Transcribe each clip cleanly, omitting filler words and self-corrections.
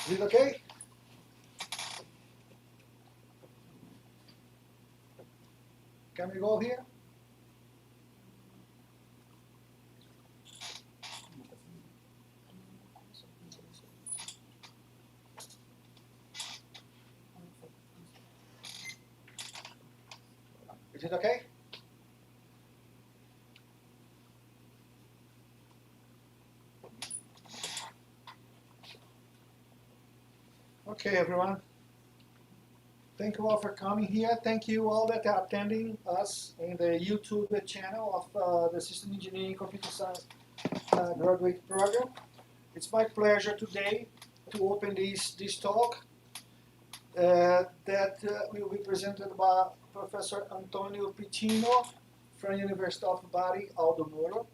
Is it okay? Can we go here? Is it okay? Okay, everyone. Thank you all for coming here. Thank you all that are attending us in the YouTube channel of the System Engineering Computer Science graduate program. It's my pleasure today to open this talk that will be presented by Professor Antonio Piccinno from University of Bari, Aldo Moro.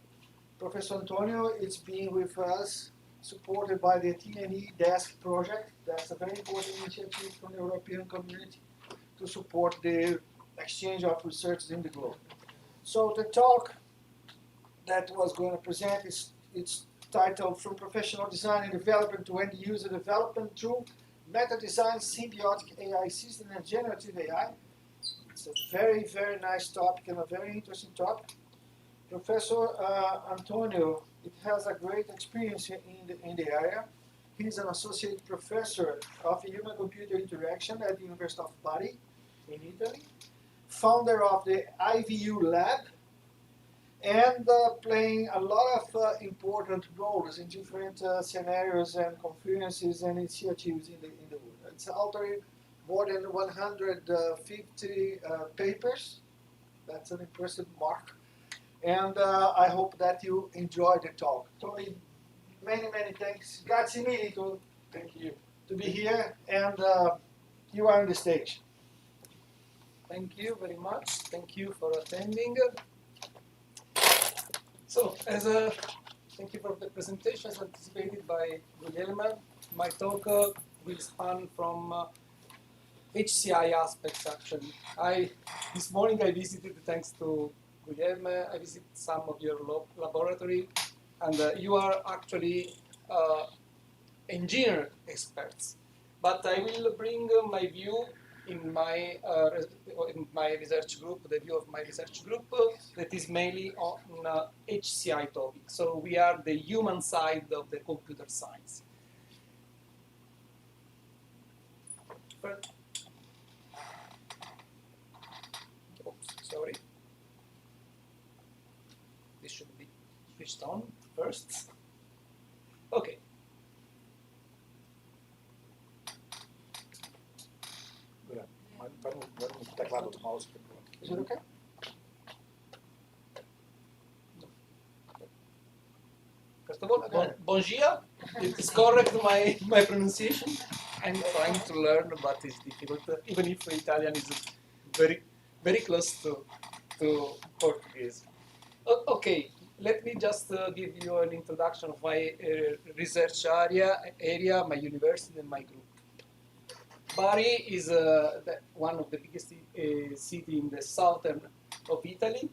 Professor Antonio is being with us, supported by the T&E Desk project. That's a very important initiative from the European community to support the exchange of research in the globe. So the talk that was going to present is it's titled From Professional Design and Development to End User Development through Meta-Design, Symbiotic AI System and Generative AI. It's a very, very nice topic and a very interesting topic. Professor Antonio, it has a great experience in the area. He's an associate professor of human-computer interaction at the University of Bari in Italy, founder of the IVU Lab, and playing a lot of important roles in different scenarios and conferences and initiatives in the world. It's authoring more than 150 papers. That's an impressive mark. And I hope that you enjoy the talk. Tony, many, many thanks. Grazie mille. Thank you. To be here, and you are on the stage. Thank you very much. Thank you for attending. So, thank you for the presentation. As anticipated by Guglielmo, my talk will span from HCI aspects. Actually, this morning I visited, thanks to Guglielmo, I visited some of your laboratory, and you are actually engineer experts. But I will bring my view in my research group, the view of my research group that is mainly on HCI topic. So we are the human side of the computer science. Oops, sorry. This should be switched on first. Okay. Is it okay? First of all, bon dia. It is correct my pronunciation. I'm trying to learn, but it's difficult, even if Italian is very, very close to Portuguese. Okay, let me just give you an introduction of my research area, my university, and my group. Bari is one of the biggest cities in the southern of Italy.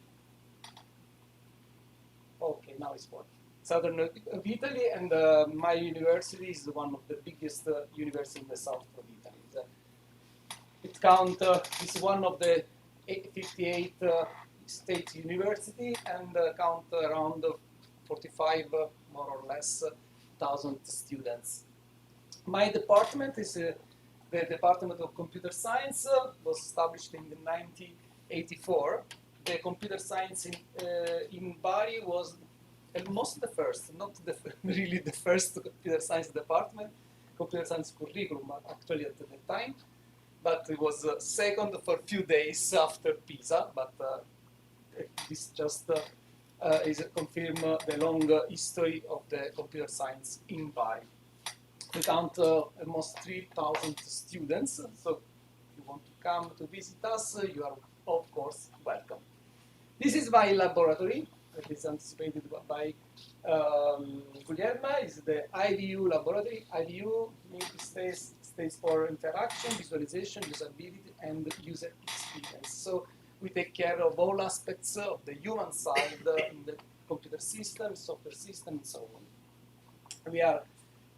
Okay, now it's working. Southern of Italy, and my university is one of the biggest universities in the south of Italy. It counts, it's one of the 58 state university, and count around 45, more or less, 1,000 students. My department is the Department of Computer Science, was established in 1984. The computer science in Bari was almost the first, not really the first computer science department, computer science curriculum actually at the time, but it was second for a few days after Pisa, but this just confirm the long history of the computer science in Bari. We count almost 3,000 students, so if you want to come to visit us, you are of course welcome. This is my laboratory, that is anticipated by Guglielmo, is the IVU laboratory. IVU stands for interaction, visualization, usability, and user experience. So we take care of all aspects of the human side in the computer system, software system, and so on. We are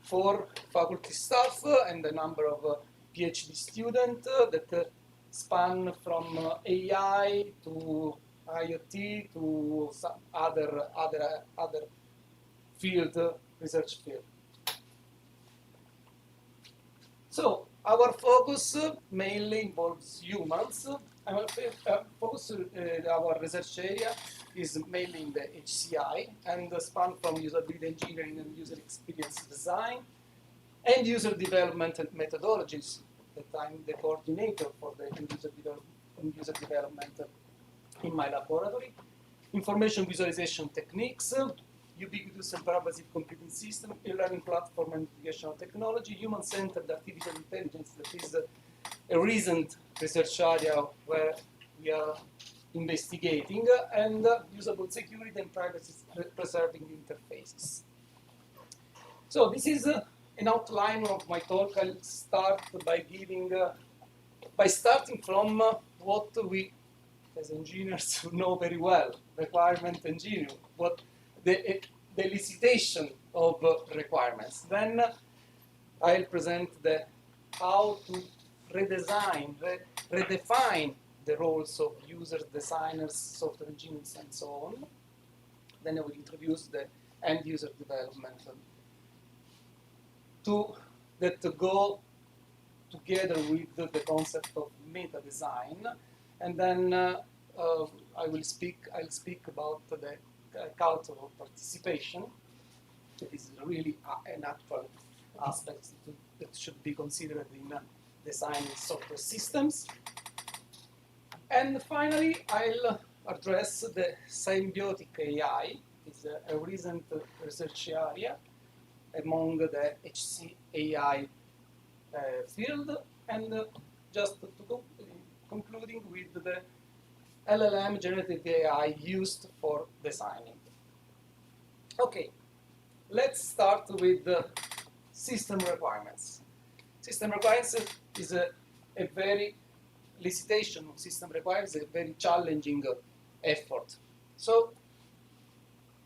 4 faculty staff and a number of PhD students that span from AI to IoT to some other field, research field. So our focus mainly involves humans. Our focus, our research area is mainly in the HCI and span from usability engineering and user experience design and user development and methodologies. That I'm the coordinator for the user development in my laboratory. Information visualization techniques, ubiquitous and pervasive computing system, e-learning platform and educational technology, human-centered artificial intelligence, that is a recent research area where we are investigating, and usable security and privacy preserving interfaces. So this is an outline of my talk. I'll start by starting from what we as engineers know very well, requirement engineering, what the elicitation of requirements. Then I'll present how to redefine the roles of users, designers, software engineers, and so on. Then I will introduce the end user development that go together with the concept of meta-design, and then I'll speak about the culture of participation. That is really an actual aspect that should be considered in designing software systems. And finally, I'll address the Symbiotic AI. It's a recent research area among the HCAI field, and just to concluding with the LLM generative AI used for designing. Okay, let's start with the system requirements. System requirements is a very elicitation of system requirements, a very challenging effort. So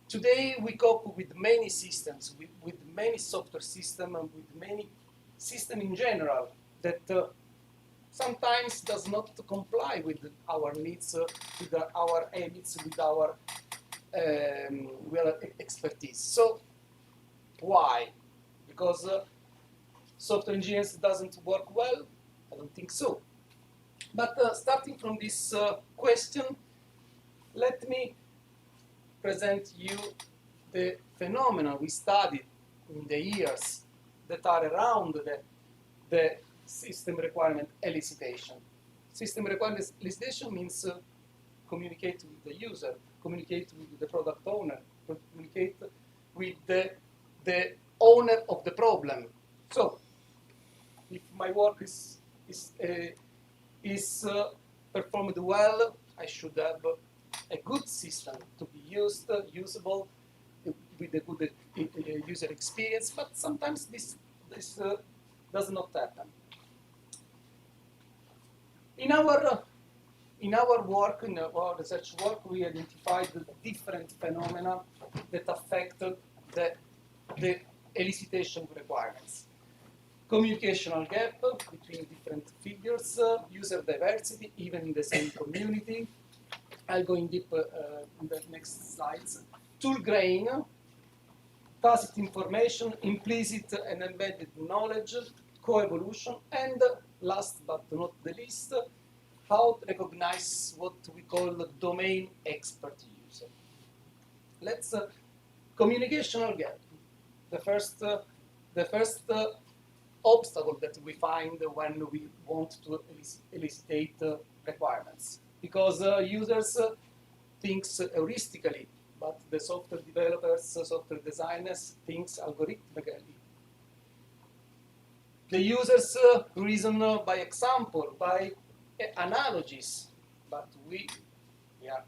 today we cope with many systems, with many software systems, and with many systems in general that sometimes does not comply with our needs, with our needs, with our expertise. So why? Because software engineers doesn't work well? I don't think so. But starting from this question, let me present you the phenomena we studied in the years that are around the system requirement elicitation. System requirement elicitation means communicate with the user, communicate with the product owner, communicate with the owner of the problem. So, if my work is performed well, I should have a good system to be usable, with a good user experience. But sometimes this does not happen. In our work, in our research work, we identified the different phenomena that affected the elicitation requirements. Communicational gap between different figures, user diversity, even in the same community. I'll go in deep in the next slides. Tool grain, tacit information, implicit and embedded knowledge, co-evolution, and last but not the least, how to recognize what we call the domain expert user. Let's communicational gap. The first obstacle that we find when we want to elicitate requirements, because users thinks heuristically, but the software developers, software designers thinks algorithmically. The users reason by example, by analogies, but we are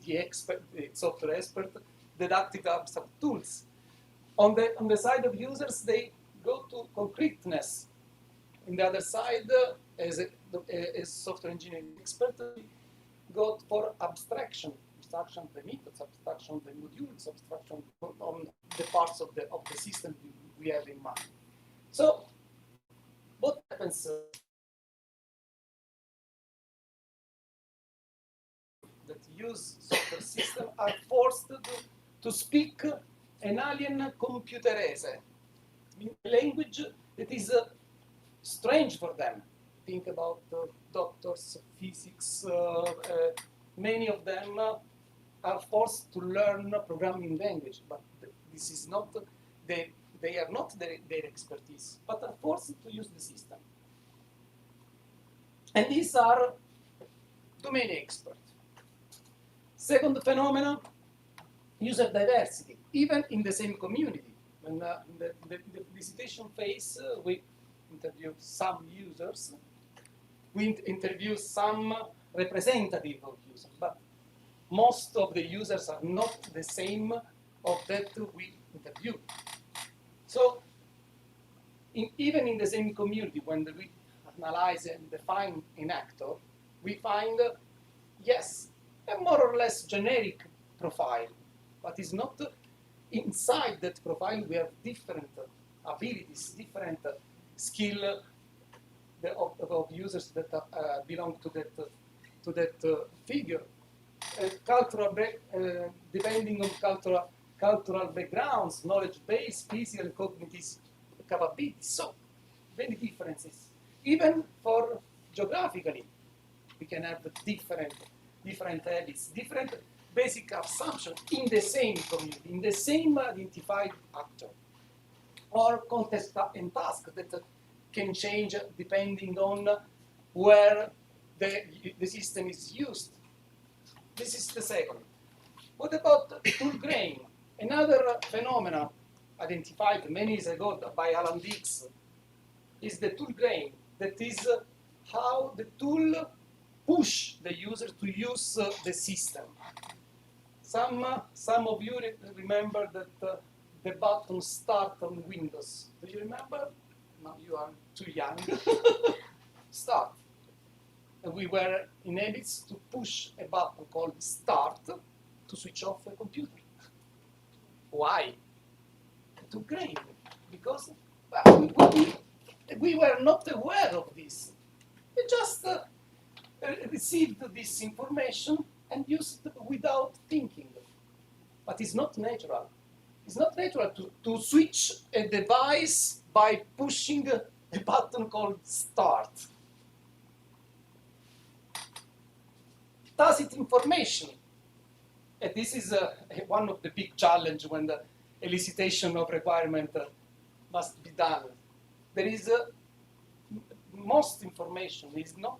the expert, the software expert, deductive abstract tools. On the side of users, they go to concreteness. On the other side, as software engineering expert, we go for abstraction of the methods, abstraction of the modules, abstraction on the parts of the system we we have in mind. So what happens that use software system are forced to speak an alien computerese, language that is strange for them. Think about doctors, physics, many of them are forced to learn programming language, but this is not, they are not their expertise, but are forced to use the system. And these are domain experts. Second phenomenon, user diversity, even in the same community. When in the visitation phase, we interview some users, we interview some representative of users, but most of the users are not the same of that we interview. So even in the same community, when we analyze and define an actor, we find, yes, a more or less generic profile, but it's not inside that profile we have different abilities, different skill of users that belong to that figure. Cultural depending on cultural backgrounds, knowledge base, physical and cognitive capabilities. So many differences. Even for geographically, we can have different habits, different basic assumptions in the same community, in the same identified actor, or context and task that can change depending on where the system is used. This is the second. What about tool grain? Another phenomenon identified many years ago by Alan Dix is the tool grain. That is how the tool push the user to use the system. Some of you remember that the button start on Windows. Do you remember? No, you are too young. Start. And we were in habits to push a button called start to switch off a computer. Why? To grain. Because we were not aware of this. We just received this information and used it without thinking. But it's not natural. It's not natural to switch a device by pushing a button called start. Tacit information. And this is one of the big challenges when the elicitation of requirement must be done. There is most information belong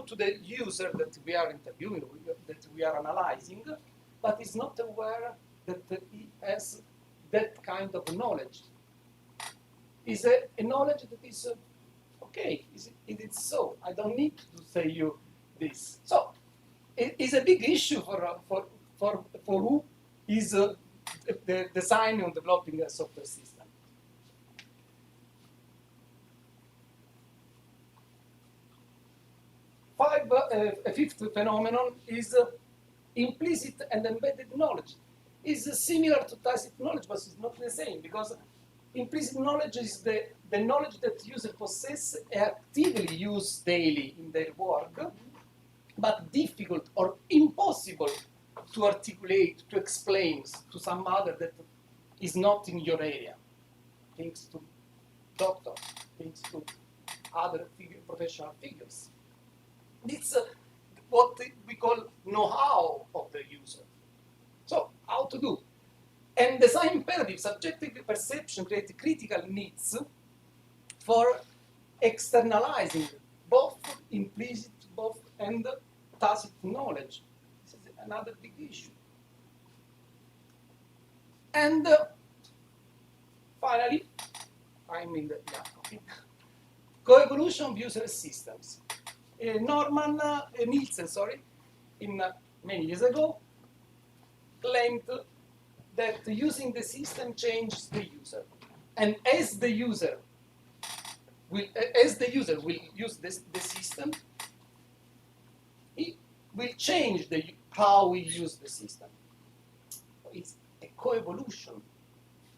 to the user that we are interviewing, that we are analyzing, but is not aware that he has that kind of knowledge. Is a knowledge that is okay. It is so. I don't need to say you this. So it is a big issue for who is the designing and developing a software system. A fifth phenomenon is implicit and embedded knowledge. It's similar to tacit knowledge, but it's not the same, because implicit knowledge is the knowledge that users possess and actively use daily in their work, but difficult or impossible to articulate, to explain to some other that is not in your area. Thanks to doctors, thanks to other professional figures. It's what we call know-how of the user. So, how to do? And design imperative, subjective perception, create critical needs for externalizing both implicit, and tacit knowledge. This is another big issue. And finally, I'm in the co-evolution of user systems. Nielsen, many years ago, claimed that using the system changes the user, and as the user will use the system, he will change how we use the system. It's a co-evolution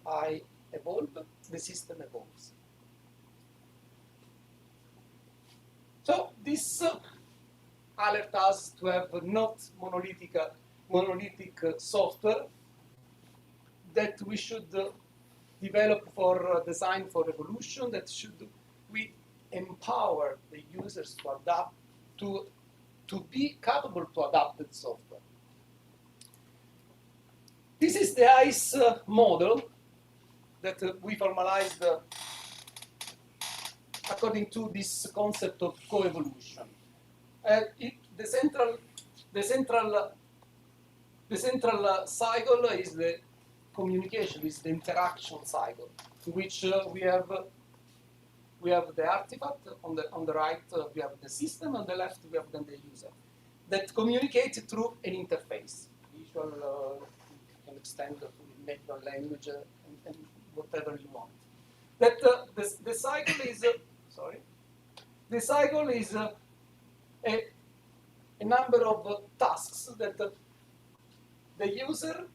I evolve, the system evolves. So this alert us to have not monolithic software that we should develop for design for evolution, that we empower the users to adapt, to be capable to adapt the software. This is the ICE model that we formalized according to this concept of coevolution. The central cycle is the communication, is the interaction cycle, in which we have the artifact on the right. We have the system, on the left we have then the user that communicate through an interface. Visual can extend to natural language and whatever you want. That the cycle is the cycle is a number of tasks that the user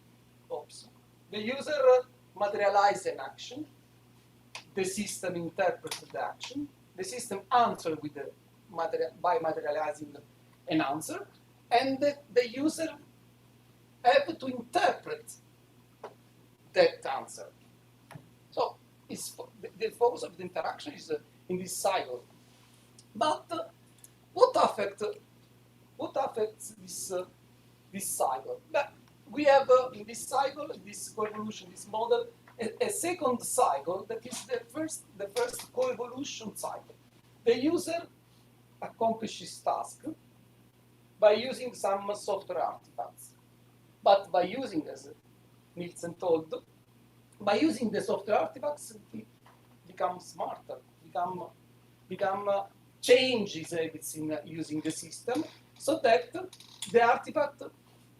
materializes an action, the system interprets the action, the system answers with by materializing an answer, and the user have to interpret that answer. So the focus of the interaction is in this cycle. But what affects this cycle? We have in this cycle, this coevolution, this model, a second cycle that is the first coevolution cycle. The user accomplishes task by using some software artifacts. But by using, as Nielsen told, by using the software artifacts, it becomes smarter, changes everything using the system, so that the artifact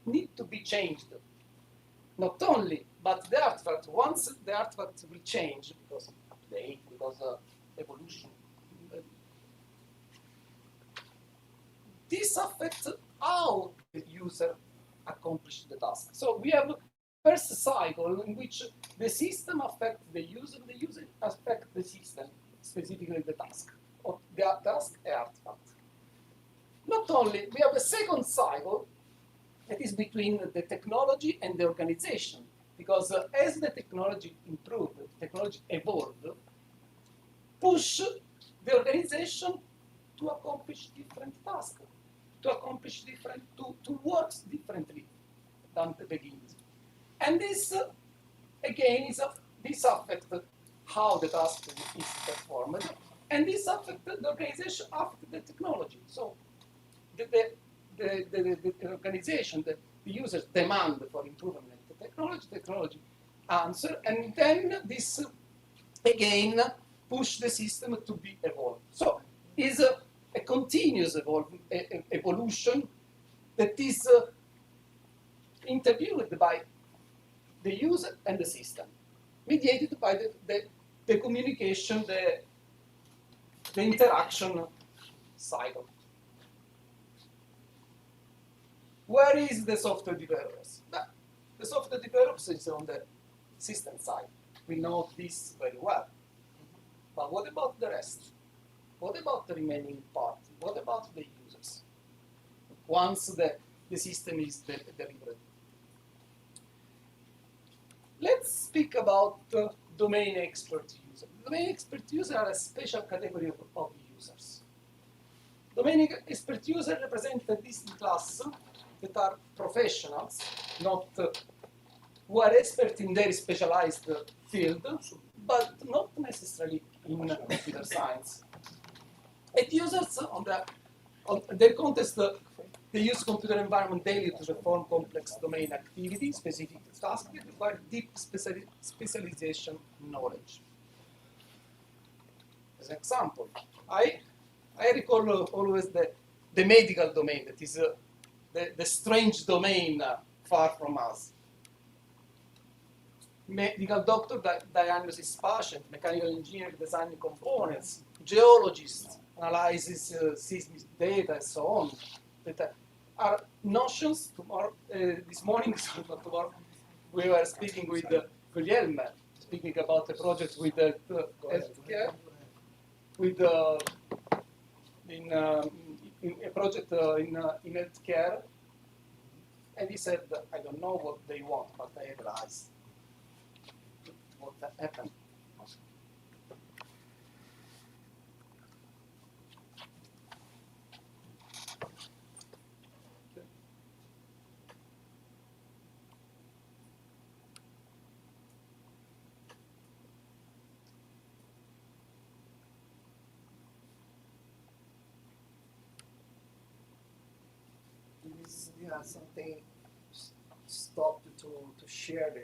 need to be changed. Not only, but the artifact, once the artifact will change, because update, because evolution, this affects how the user accomplishes the task. So we have first cycle in which the system affects the user affects the system, specifically the task, or the task and artifact. Not only, we have a second cycle that is between the technology and the organization, because as the technology improved, the technology evolved, push the organization to accomplish different tasks, to work differently than the beginning. And this, again, this affects how the task is performed, and this affects the organization after the technology. So the organization, the users demand for improvement in the technology answer, and then this again push the system to be evolved. So is a continuous evolution that is interviewed by the user and the system, mediated by the communication, the interaction cycle. Where is the software developers? The software developers is on the system side. We know this very well. But what about the rest? What about the remaining part? What about the users? Once the system is delivered. Let's speak about domain expert users. Domain expert users are a special category of users. Domain expert users represent this class that are professionals, not who are experts in their specialized field, but not necessarily in computer science. And users on their context, they use computer environment daily to perform complex domain activities, specific tasks that require deep specialization knowledge. As an example, I recall always the medical domain, that is the strange domain far from us. Medical doctor diagnoses patient, mechanical engineer designing components, geologists analyzes seismic data, and so on. That are notions. Tomorrow, this morning, not tomorrow, we were speaking with Guglielmo. speaking about a project with healthcare, with in a project in healthcare, and he said, I don't know what they want, but I realized what happened. Yeah, something stopped to share the.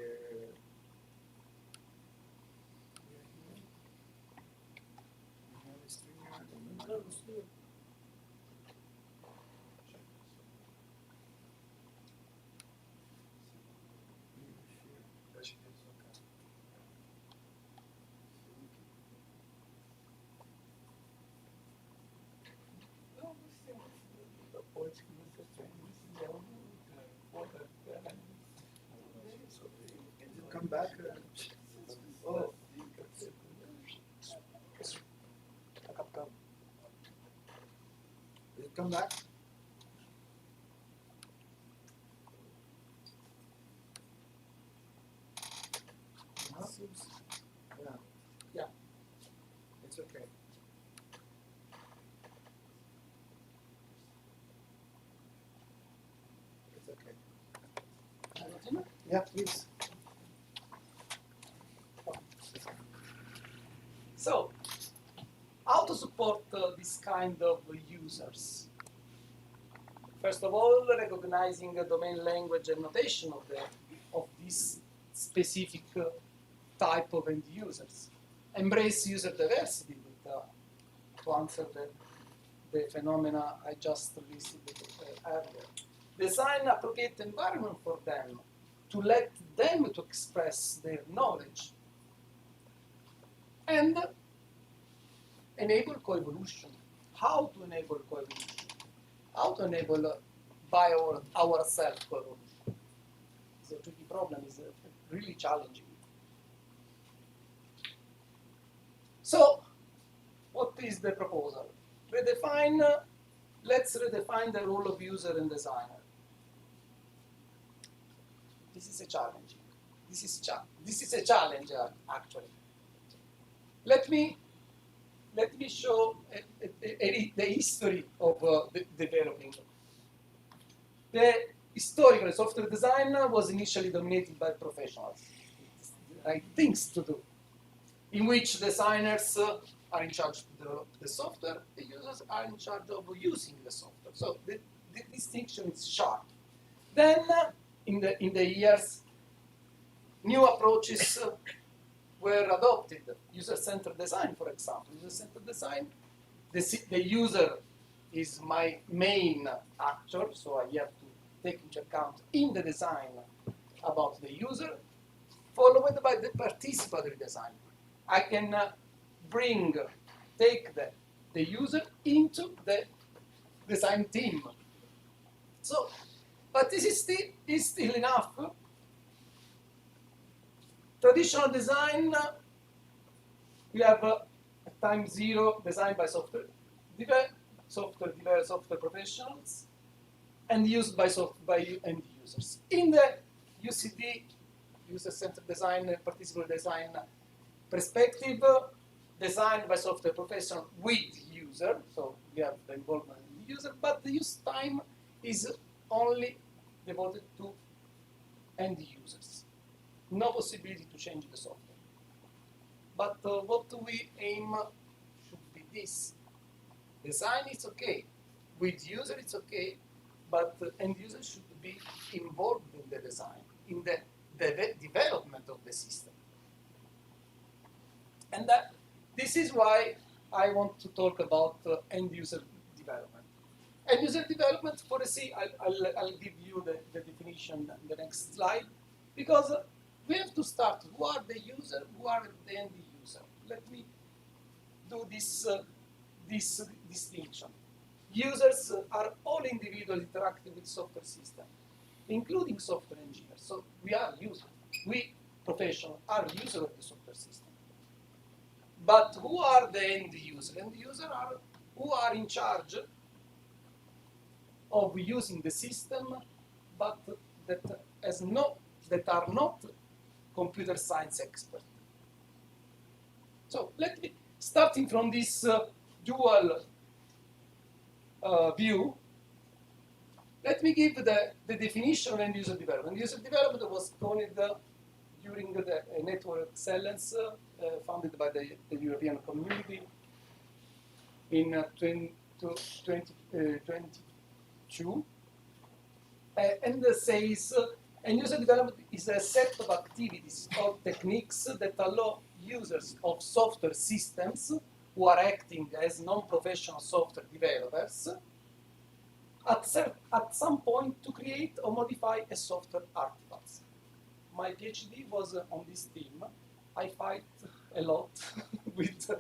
Come back. Oh. Did it come back? No? Yeah. Yeah. It's okay. It's okay. Yeah, please. So, how to support this kind of users? First of all, recognizing the domain language and notation of this specific type of end users. Embrace user diversity to answer the phenomena I just listed earlier. Design appropriate environment for them to let them to express their knowledge. And enable coevolution. How to enable coevolution? How to enable by ourselves coevolution? It's a tricky problem, it's really challenging. So, what is the proposal? Let's redefine the role of user and designer. This is a challenge. This is a challenge, actually. Let me show the history of the developing. The historical software design was initially dominated by professionals, right things to do, in which designers are in charge of the software, the users are in charge of using the software. So the distinction is sharp. Then, in the years, new approaches were adopted. User-centered design, for example. User-centered design, the user is my main actor, so I have to take into account in the design about the user, followed by the participatory design. I can take the user into the design team. So, but this is still enough. Traditional design, we have at time zero designed by software professionals and used by end users. In the UCD, user-centered design, participatory design perspective, designed by software professional with user, so we have the involvement in the user, but the use time is only devoted to end users. No possibility to change the software. But what we aim should be this. Design is okay. With user it's okay, but end user should be involved in the design, in the development of the system. And this is why I want to talk about end user development. End user development for a C, I'll give you the definition in the next slide, because we have to start. Who are the user? Who are the end user? Let me do this distinction. Users are all individuals interacting with software system, including software engineers. So we are users. We professionals are users of the software system. But who are the end users? End users are who are in charge of using the system, but that are not computer science experts. So let me, starting from this dual view, let me give the definition of end user development. User development was coined during the network excellence founded by the European Community in 2022. And says end user development is a set of activities or techniques that allow users of software systems who are acting as non-professional software developers at some point to create or modify a software artifact. My PhD was on this theme. I fight a lot with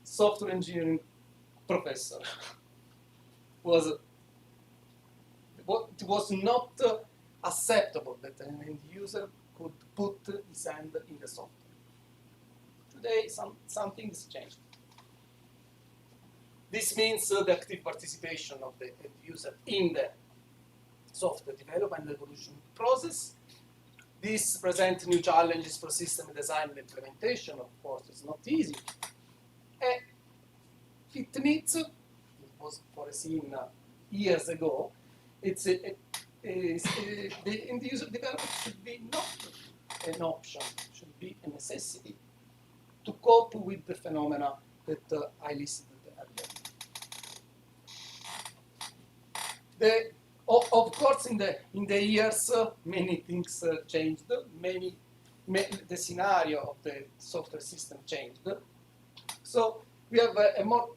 software engineering professor. It was not acceptable that an end user could put his hand in the software. Today, something has changed. This means the active participation of the end user in the software development and evolution process. This presents new challenges for system design and implementation. Of course, it's not easy. It needs, it was foreseen years ago, the end user development should be not an option, should be a necessity to cope with the phenomena that I listed earlier. Of course, in the years, many things changed. The scenario of the software system changed. So we have a more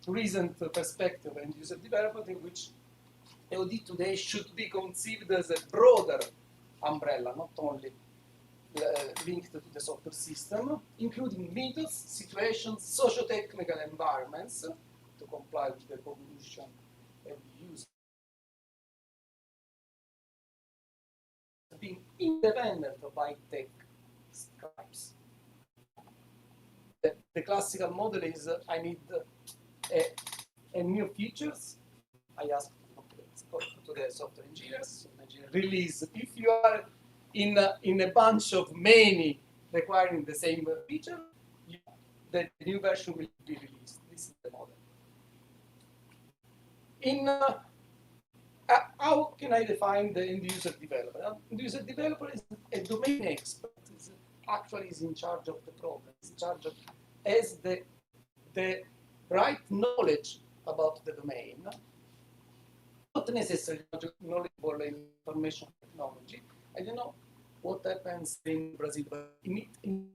recent perspective in user development in which EUD today should be conceived as a broader umbrella, not only linked to the software system, including methods, situations, socio-technical environments to comply with the evolution and use. Being independent of high-tech scripts. The classical model is I need a new features. I ask to the software engineers, release. If you are in a bunch of many requiring the same feature, the new version will be released. This is the model. How can I define the end user developer? End user developer is a domain expert. Actually is in charge of the problem. Is in charge of has the right knowledge about the domain, not necessarily knowledgeable in information technology. I don't know what happens in Brazil, but in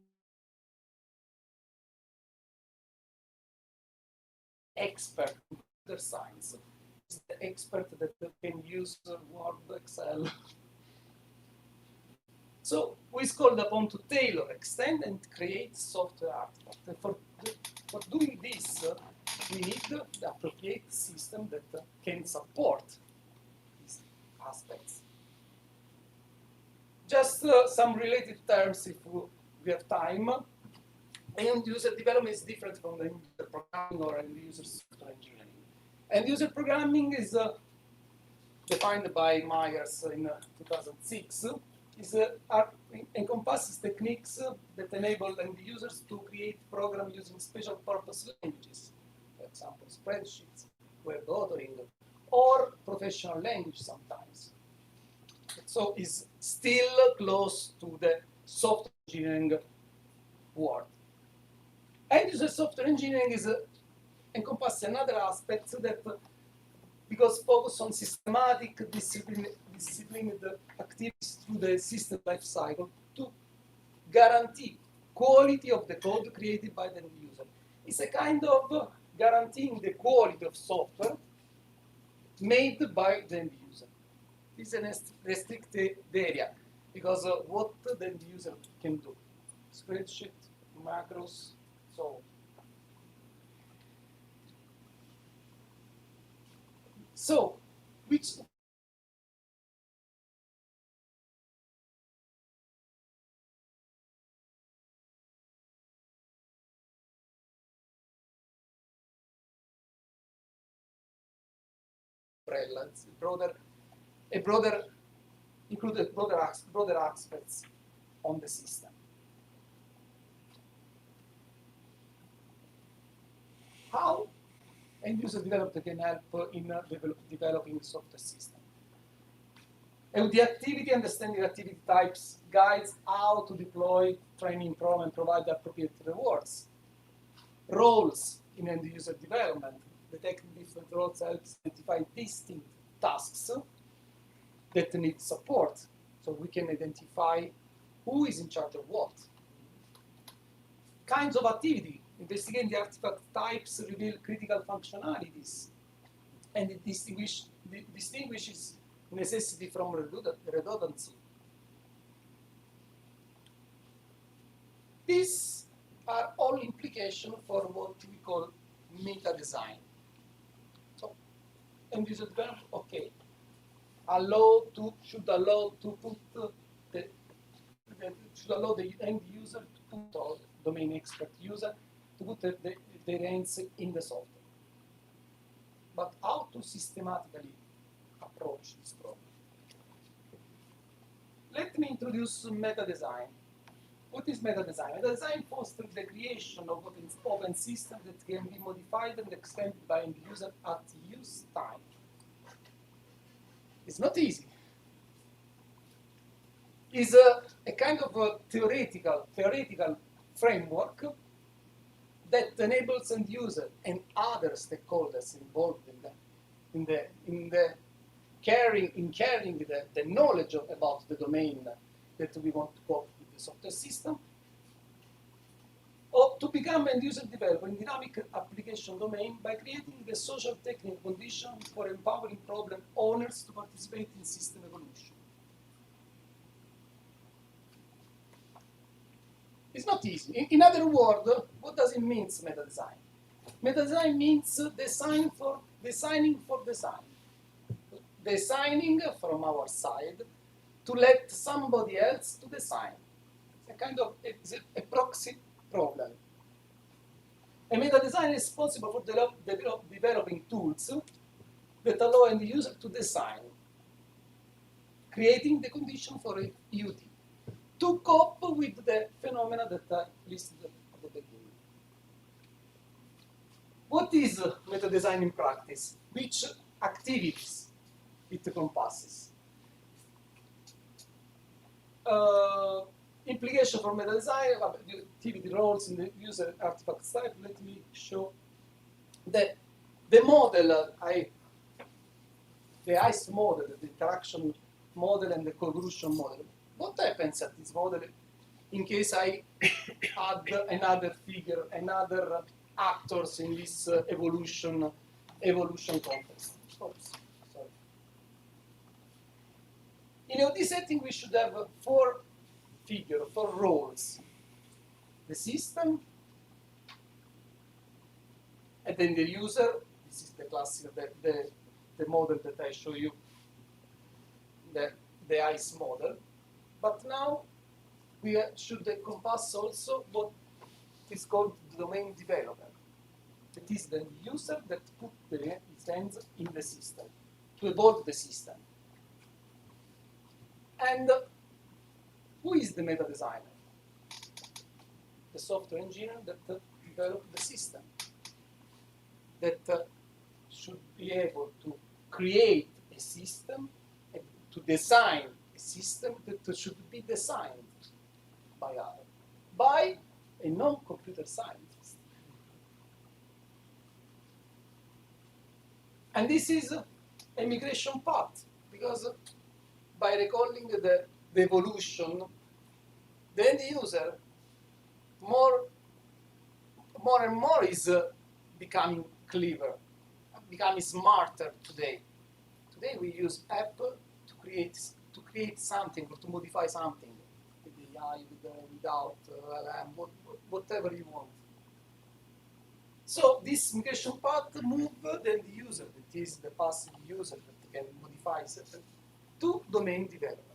expert in computer science is the expert that can use Word, Excel. So we is called upon to tailor, extend, and create software artifacts. For doing this, we need the appropriate system that can support these aspects. Just some related terms if we have time. End user development is different from the end user programming or end user software engineering. End user programming is defined by Myers in 2006. Encompasses techniques that enable end users to create programs using special purpose languages, for example, spreadsheets, web authoring, or professional language sometimes. So it's still close to the software engineering world. End user software engineering encompasses another aspect that because focus on systematic disciplined activities through the system lifecycle to guarantee quality of the code created by the end user. It's a kind of guaranteeing the quality of software made by the end user. This is a restricted area because of what the end user can do. Spreadsheet, macros, so on. So, which umbrella. It's included broader aspects on the system. How end-user developer can help in developing software system? EUD activity, understanding activity types, guides how to deploy training program and provide appropriate rewards. Roles in end-user development, detect different roles helps identify distinct tasks that need support, so we can identify who is in charge of what. Kinds of activity, investigating the artifact types reveal critical functionalities, and it distinguishes necessity from redundancy. These are all implications for what we call meta-design. So, end-user development, okay. Should allow the end user to put, or domain expert user, to put their hands in the software. But how to systematically approach this problem? Let me introduce meta-design. What is meta-design? Meta-design fosters the creation of an open system that can be modified and extended by end user at use time. It's not easy. It's a kind of a theoretical framework that enables end user and other stakeholders involved in carrying the knowledge about the domain that we want to cope with the software system, or to become end user developer in dynamic application domain by creating the social technical condition for empowering problem owners to participate in system evolution. It's not easy. In other words, what does it mean, meta-design? Meta-design means designing for design. Designing from our side to let somebody else to design. It's a proxy problem. A meta-design is responsible for developing tools that allow the user to design, creating the condition for a EUD, to cope with the phenomena that I listed at the beginning. What is meta-design in practice? Which activities it encompasses? Implication for meta-design, the activity roles in the user artifact type. Let me show the model, the ICE model, the interaction model and the convolution model. What happens at this model in case I add another figure, another actors in this evolution context? Oops, sorry. In EUD setting, we should have four roles: the system, and then the user. This is the classic, the model that I show you, the ICE model. But now we should encompass also what is called the domain developer. It is the user that put his hands in the system to evolve the system. And who is the meta designer? The software engineer that developed the system, that should be able to create a system and to design a system that should be designed by a non-computer scientist. And this is a migration path, because by recalling the evolution, the end user more and more is becoming clever, becoming smarter today. Today we use app to create something or to modify something with AI, without LM, whatever you want. So this migration path moves the end user, that is the passive user that can modify certain, to domain development.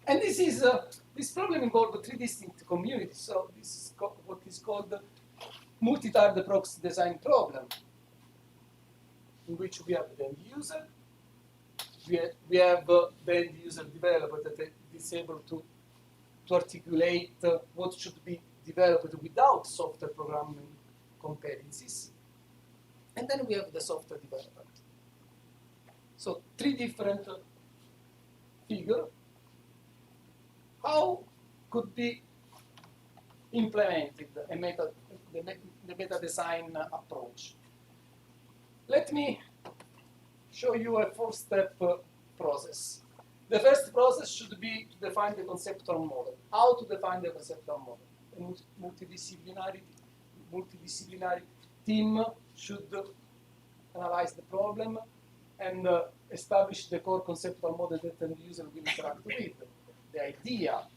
And this problem involves three distinct communities. So this is what is called the multi-tiered proxy design problem. in which we have the end user, we have the end user developer that is able to articulate what should be developed without software programming competencies. And then we have the software development. So three different figures. How could be implemented the meta-design approach? Let me show you a four-step process. The first process should be to define the conceptual model. How to define the conceptual model? A multidisciplinary team should analyze the problem and establish the core conceptual model that the user will interact with. The idea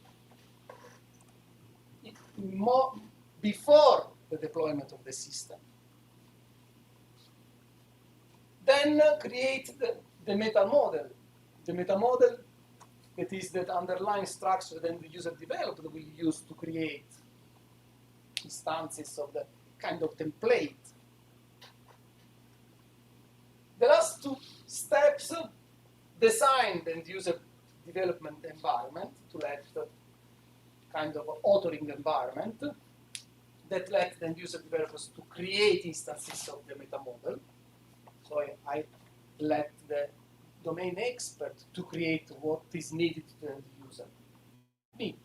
before the deployment of the system. Then create the meta model. The meta model, that is the underlying structure that the user developed, will use to create instances of the kind of template. The last two steps design the end user development environment to let kind of authoring environment that let the end user developers to create instances of the meta model. So I let the domain expert to create what is needed to the end user. Me,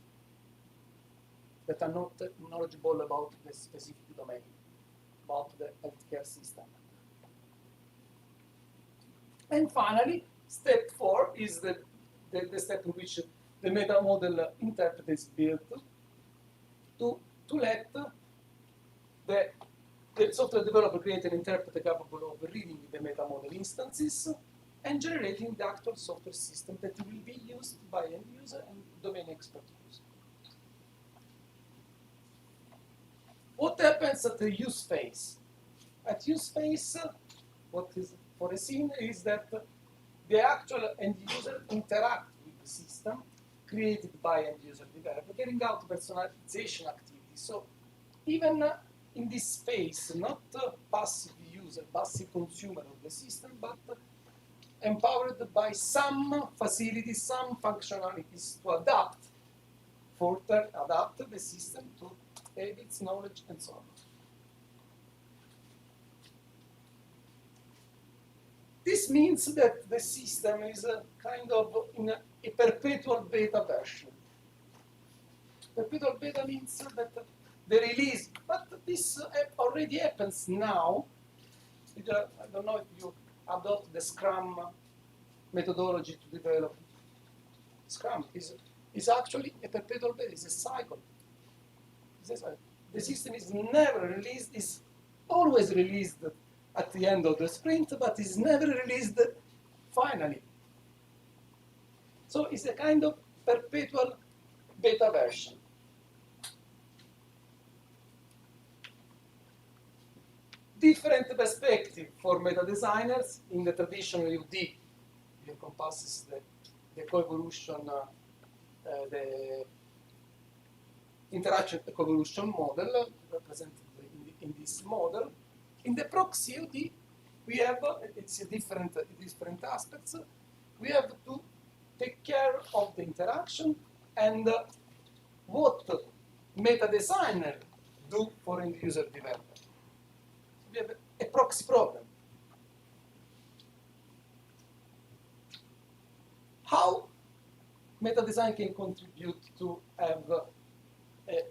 that are not knowledgeable about the specific domain, about the healthcare system. And finally, step 4 is the step in which the meta model interpreter is built to let the software developer create an interpreter capable of reading the meta model instances and generating the actual software system that will be used by end user and domain expert user. What happens at the use phase? At use phase, what is foreseen is that the actual end user interact with the system created by end user developer, carrying out personalization activities. So even in this phase, not passive user, passive consumer of the system, but empowered by some facilities, some functionalities to further adapt the system to habits, knowledge, and so on. This means that the system is kind of in a perpetual beta version. Perpetual beta means that the release, but this already happens now. I don't know if you adopt the Scrum methodology to develop. Scrum is actually a perpetual beta, it's a cycle. The system is never released, is always released at the end of the sprint, but is never released finally. So it's a kind of perpetual beta version. Different perspective for meta designers in the traditional EUD. It encompasses the co-evolution, the interaction co-evolution model represented in this model. In the proxy EUD, we have it's a different aspects. We have to take care of the interaction and what meta designer do for end user development. We have a proxy problem. How meta design can contribute to have a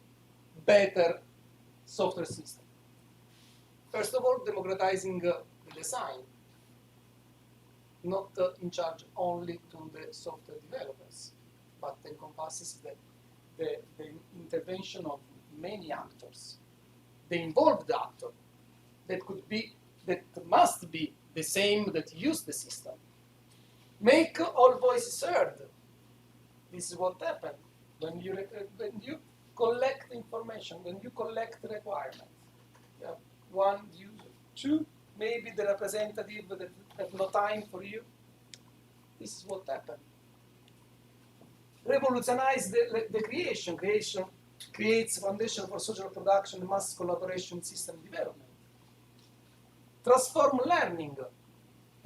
better software system? First of all, democratizing the design, not in charge only to the software developers, but encompasses the intervention of many actors, the involved actor that must be the same that use the system. Make all voices heard. This is what happens when you collect information, when you collect requirements. You have one user, two, maybe the representative that have no time for you. This is what happened. Revolutionize the creation. Creation creates foundation for social production, mass collaboration, system development. Transform learning.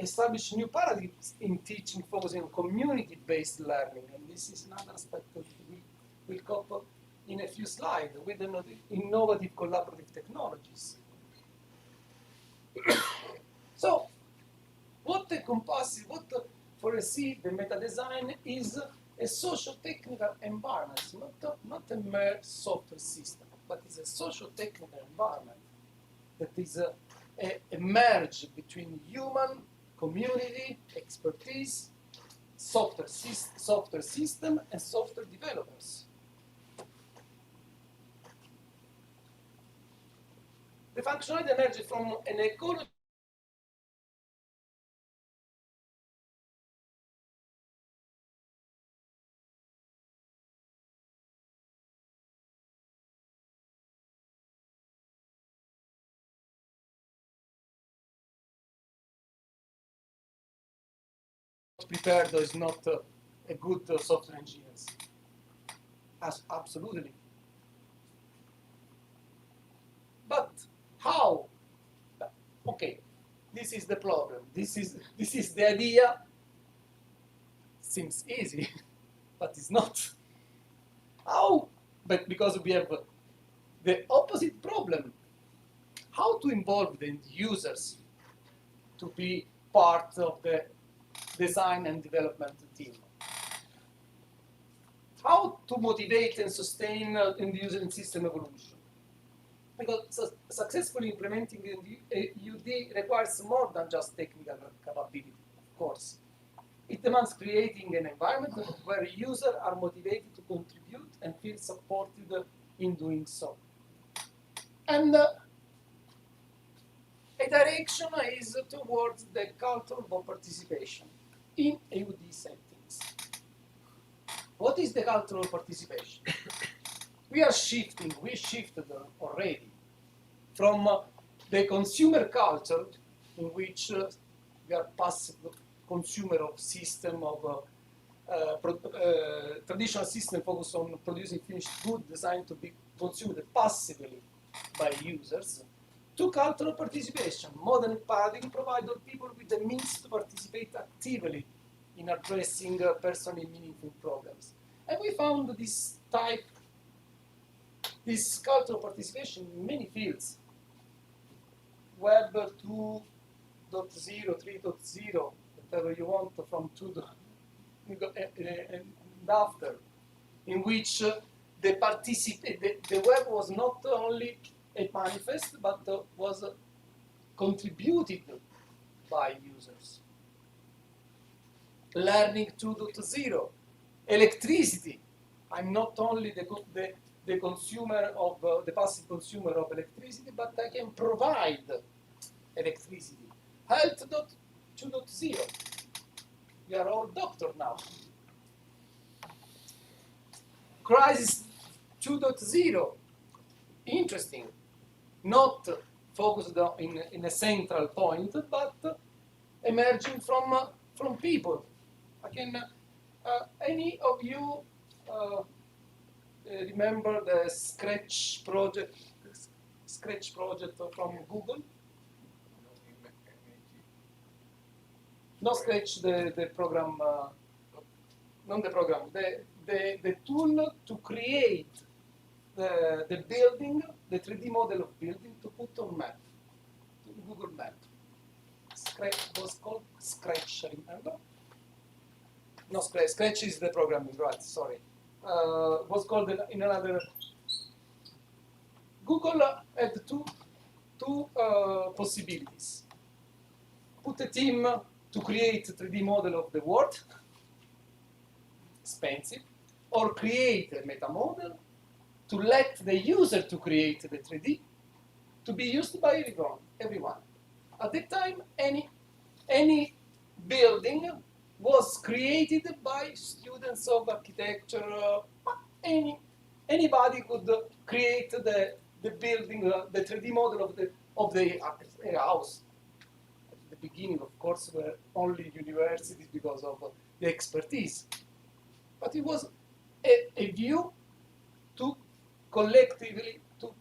establish new paradigms in teaching focusing on community-based learning, and this is another aspect that we'll cover in a few slides with the innovative collaborative technologies. So, what encompasses, foresee the meta-design is a socio-technical environment, not a mere software system, but it's a socio-technical environment that is a merge between human, community, expertise, software system, and software developers. The functionality emerges from an ecology prepared is not a good software engineers. Absolutely. But how? Okay, this is the problem. This is the idea. Seems easy, but it's not. How? But because we have the opposite problem. How to involve the users to be part of the design and development team? How to motivate and sustain end user and system evolution? Because successfully implementing EUD requires more than just technical capability, of course. It demands creating an environment where users are motivated to contribute and feel supported in doing so. And a direction is towards the culture of participation in EUD settings. What is the culture of participation? We shifted already from the consumer culture, in which we are passive consumer of system of traditional system focused on producing finished goods designed to be consumed passively by users, to cultural participation. Modern paradigm provides people with the means to participate actively in addressing personally meaningful problems. And we found this cultural participation in many fields. Web 2.0, 3.0, whatever you want from 2 and after, in which the web was not only a manifest, but was contributed by users. Learning 2.0, electricity. I'm not only the consumer of the passive consumer of electricity, but I can provide electricity. Health 2.0. We are all doctors now. Crisis 2.0. Interesting. Not focused in a central point, but emerging from people. Any of you remember the Scratch project from Google? Not Scratch, the program, not the program, the tool to create the building, the 3D model of building to put on map, to Google Map. Scratch was called Scratch, remember? No, Scratch is the programming, right, sorry. Was called in another. Google had two possibilities. Put a team to create a 3D model of the world, expensive, or create a meta model to let the user to create the 3D to be used by everyone. At that time, any building was created by students of architecture. Anybody could create the building, the 3D model of the house. At the beginning, of course, were only universities because of the expertise. But it was a view to collectively, to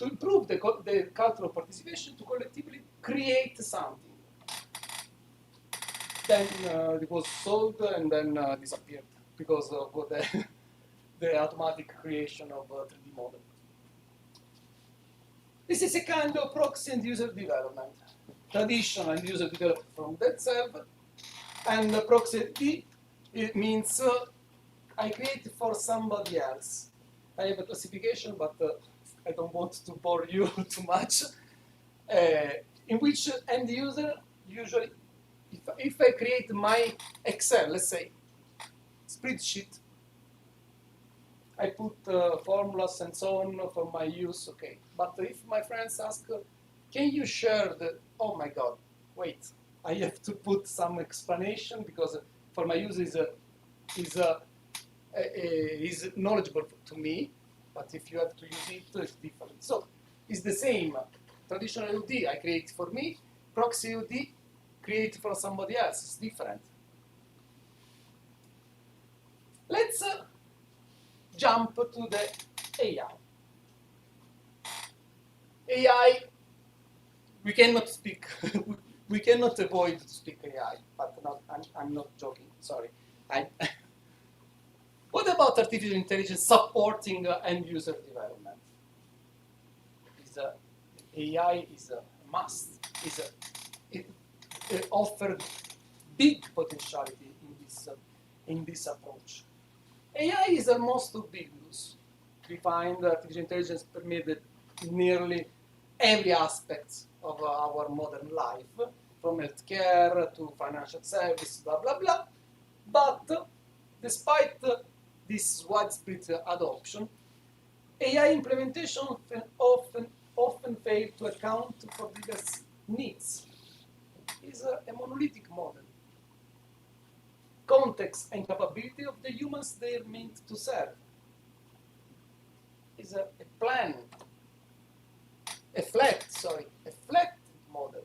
improve the cultural participation, to collectively create something. then it was sold and then disappeared because of the automatic creation of 3D model. This is a kind of proxy and user development. Traditional and user developed from themselves, and proxy it means I create for somebody else. I have a classification, but I don't want to bore you too much. In which end user usually, if I create my Excel, let's say, spreadsheet, I put formulas and so on for my use, okay. But if my friends ask, can you share the, oh my God, wait, I have to put some explanation because for my use is knowledgeable to me, but if you have to use it, it's different. So it's the same. Traditional EUD I create for me, proxy EUD create for somebody else. It's different. Let's jump to the AI. AI, we cannot speak. We cannot avoid to speak AI, but I'm not joking. Sorry. What about artificial intelligence supporting end user development? AI is a must. It offers big potentiality in this approach. AI is almost ubiquitous. We find artificial intelligence permeated nearly every aspect of our modern life, from healthcare to financial service, blah, blah, blah. But despite this widespread adoption, AI implementation often fail to account for diverse needs. It's a monolithic model. Context and capability of the humans they're meant to serve. Is a flat model.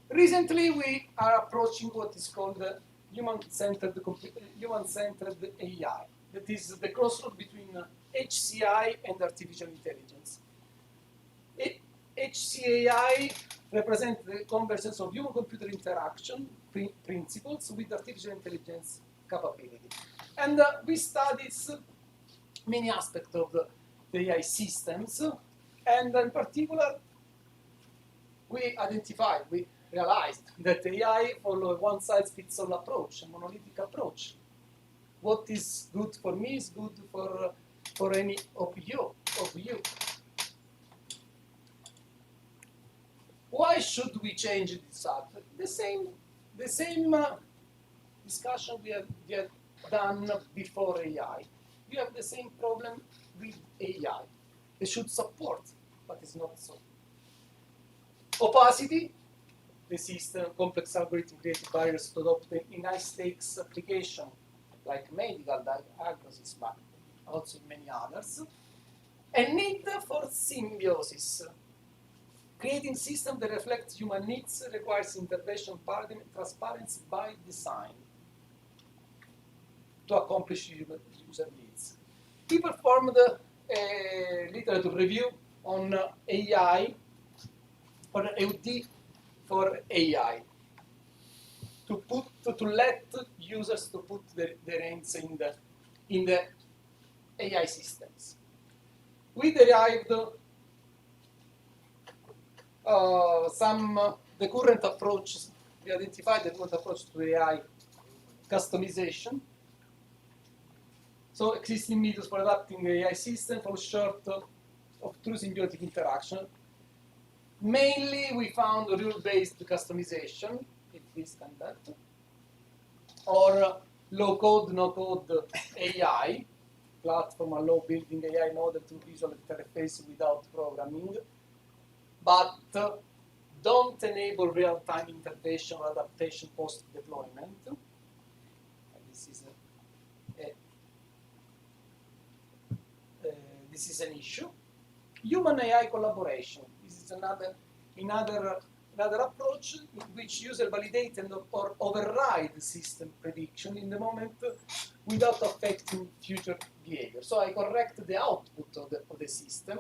Recently, we are approaching what is called human-centered AI. That is the crossroad between HCI and artificial intelligence. HCAI represents the convergence of human-computer interaction principles with artificial intelligence capability. And we studied many aspects of the AI systems, and in particular, we realized that AI follows a one-size-fits-all approach, a monolithic approach. What is good for me is good for any of you. Why should we change this up? The same discussion we have done before AI. We have the same problem with AI. It should support, but it's not so. Opacity, the system, complex algorithm create barriers to adopt in high-stakes application, like medical diagnosis, but also many others. And need for symbiosis. Creating systems that reflect human needs requires intervention paradigm and transparency by design to accomplish user needs. We performed a literature review on AI, on EUD for AI, to let users to put their hands in the AI systems. We derived the current approaches. We identified the current approach to AI customization. So existing methods for adapting the AI system fall short of true symbiotic interaction. Mainly, we found rule-based customization, if this can that, or low-code, no-code AI, platform allow building AI model to visual interface without programming, but don't enable real-time intervention or adaptation post-deployment. This is an issue. Human AI collaboration. This is another approach in which user validate and or override system prediction in the moment without affecting future behavior. So I correct the output of the system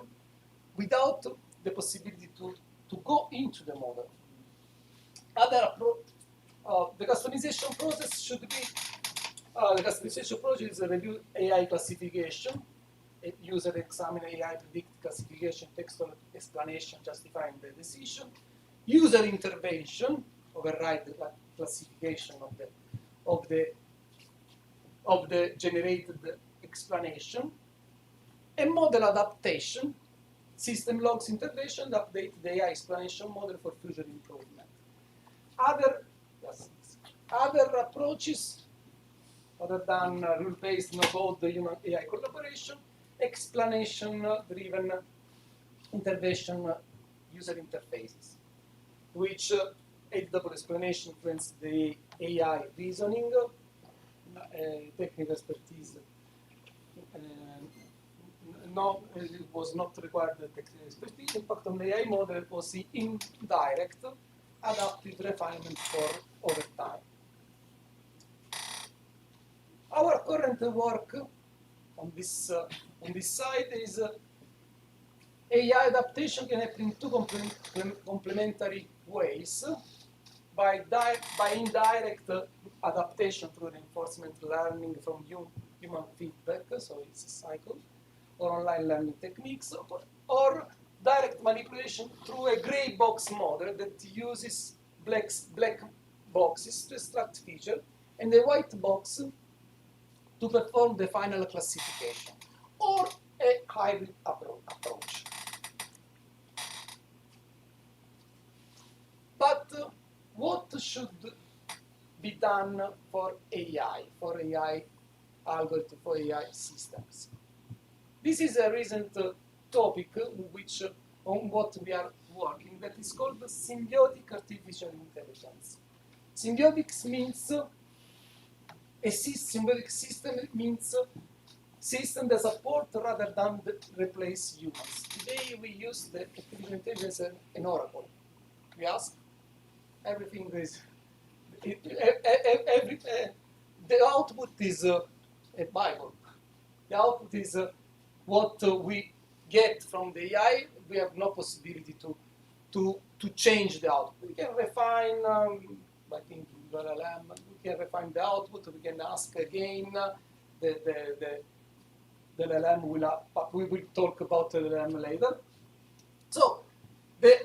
without the possibility to go into the model. The customization process should be, the customization process is a review AI classification, a user examine AI predict classification, textual explanation justifying the decision, user intervention, override the classification of the generated explanation, and model adaptation, system logs intervention to update the AI explanation model for future improvement. Other approaches, other than rule-based no-code human AI collaboration, explanation-driven intervention user interfaces, which editable explanation influence the AI reasoning, technical expertise. No, it was not required the technical expertise. Impact on the AI model was the indirect, adaptive refinement for over time. Our current work on this side is AI adaptation can happen in two complementary ways. By indirect adaptation through reinforcement learning from human feedback, so it's a cycle, or online learning techniques, or direct manipulation through a gray box model that uses black boxes to extract feature and a white box to perform the final classification, or a hybrid approach. But what should be done for AI algorithm, for AI systems? This is a recent topic on what we are working that is called symbiotic artificial intelligence. Symbiotic means symbiotic system means system that support rather than replace humans. Today we use the artificial intelligence as an oracle. We ask, everything is, the output is a Bible. The output is what we get from the AI. We have no possibility to change the output. We can refine by thinking LLM. We can refine the output. We can ask again. The LLM we will talk about the LLM later. So the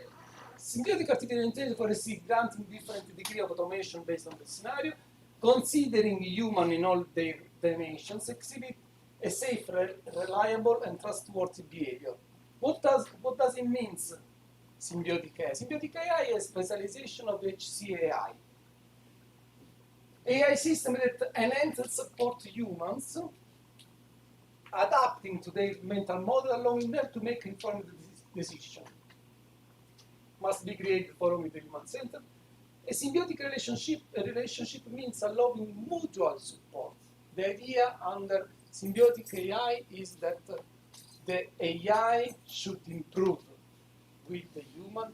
symbiotic artificial intelligence foresees granting different degree of automation based on the scenario, considering human in all their dimensions, exhibit a safe, reliable, and trustworthy behavior. What does it mean, symbiotic AI? Symbiotic AI is specialization of HCAI. AI system that enhance and support humans, adapting to their mental model, allowing them to make informed decisions. Must be created following the human center. A symbiotic relationship means allowing mutual support. The idea under symbiotic AI is that the AI should improve with the human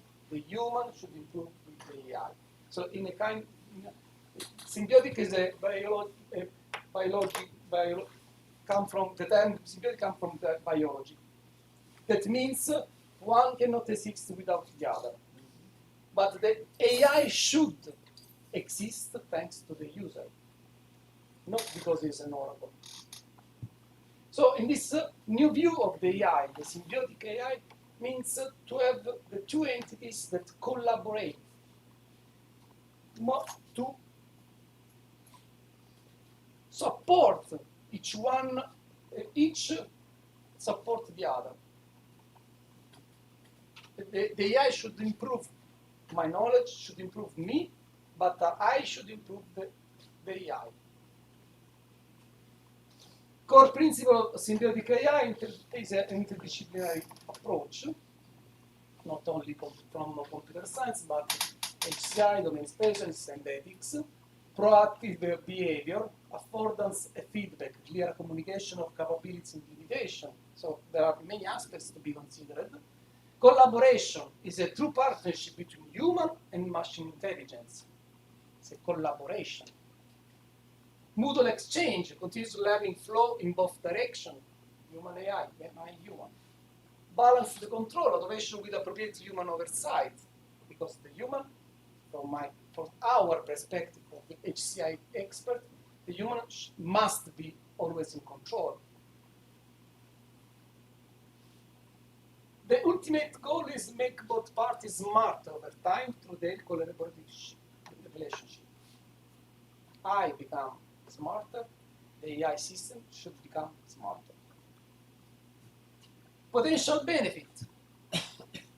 should improve with the AI. So in a kind, symbiotic is a come from the term symbiotic come from the biology. That means one cannot exist without the other. But the AI should exist thanks to the user, not because it's an oracle. So in this new view of the AI, the symbiotic AI means to have the two entities that collaborate to support each support the other. The AI should improve my knowledge, should improve me, but I should improve the AI. Core principle of symbiotic AI is an interdisciplinary approach, not only from computer science, but HCI, domain specialists, and ethics, proactive behavior, affordance and feedback, clear communication of capabilities and limitation. So there are many aspects to be considered. Collaboration is a true partnership between human and machine intelligence. It's a collaboration. Mutual exchange, continuous learning flow in both directions, human AI, AI human. balance the control automation with appropriate human oversight, because the human, from our perspective of the HCI expert, the human must be always in control. The ultimate goal is make both parties smarter over time through their collaborative relationship. I become smarter, the AI system should become smarter. Potential benefit.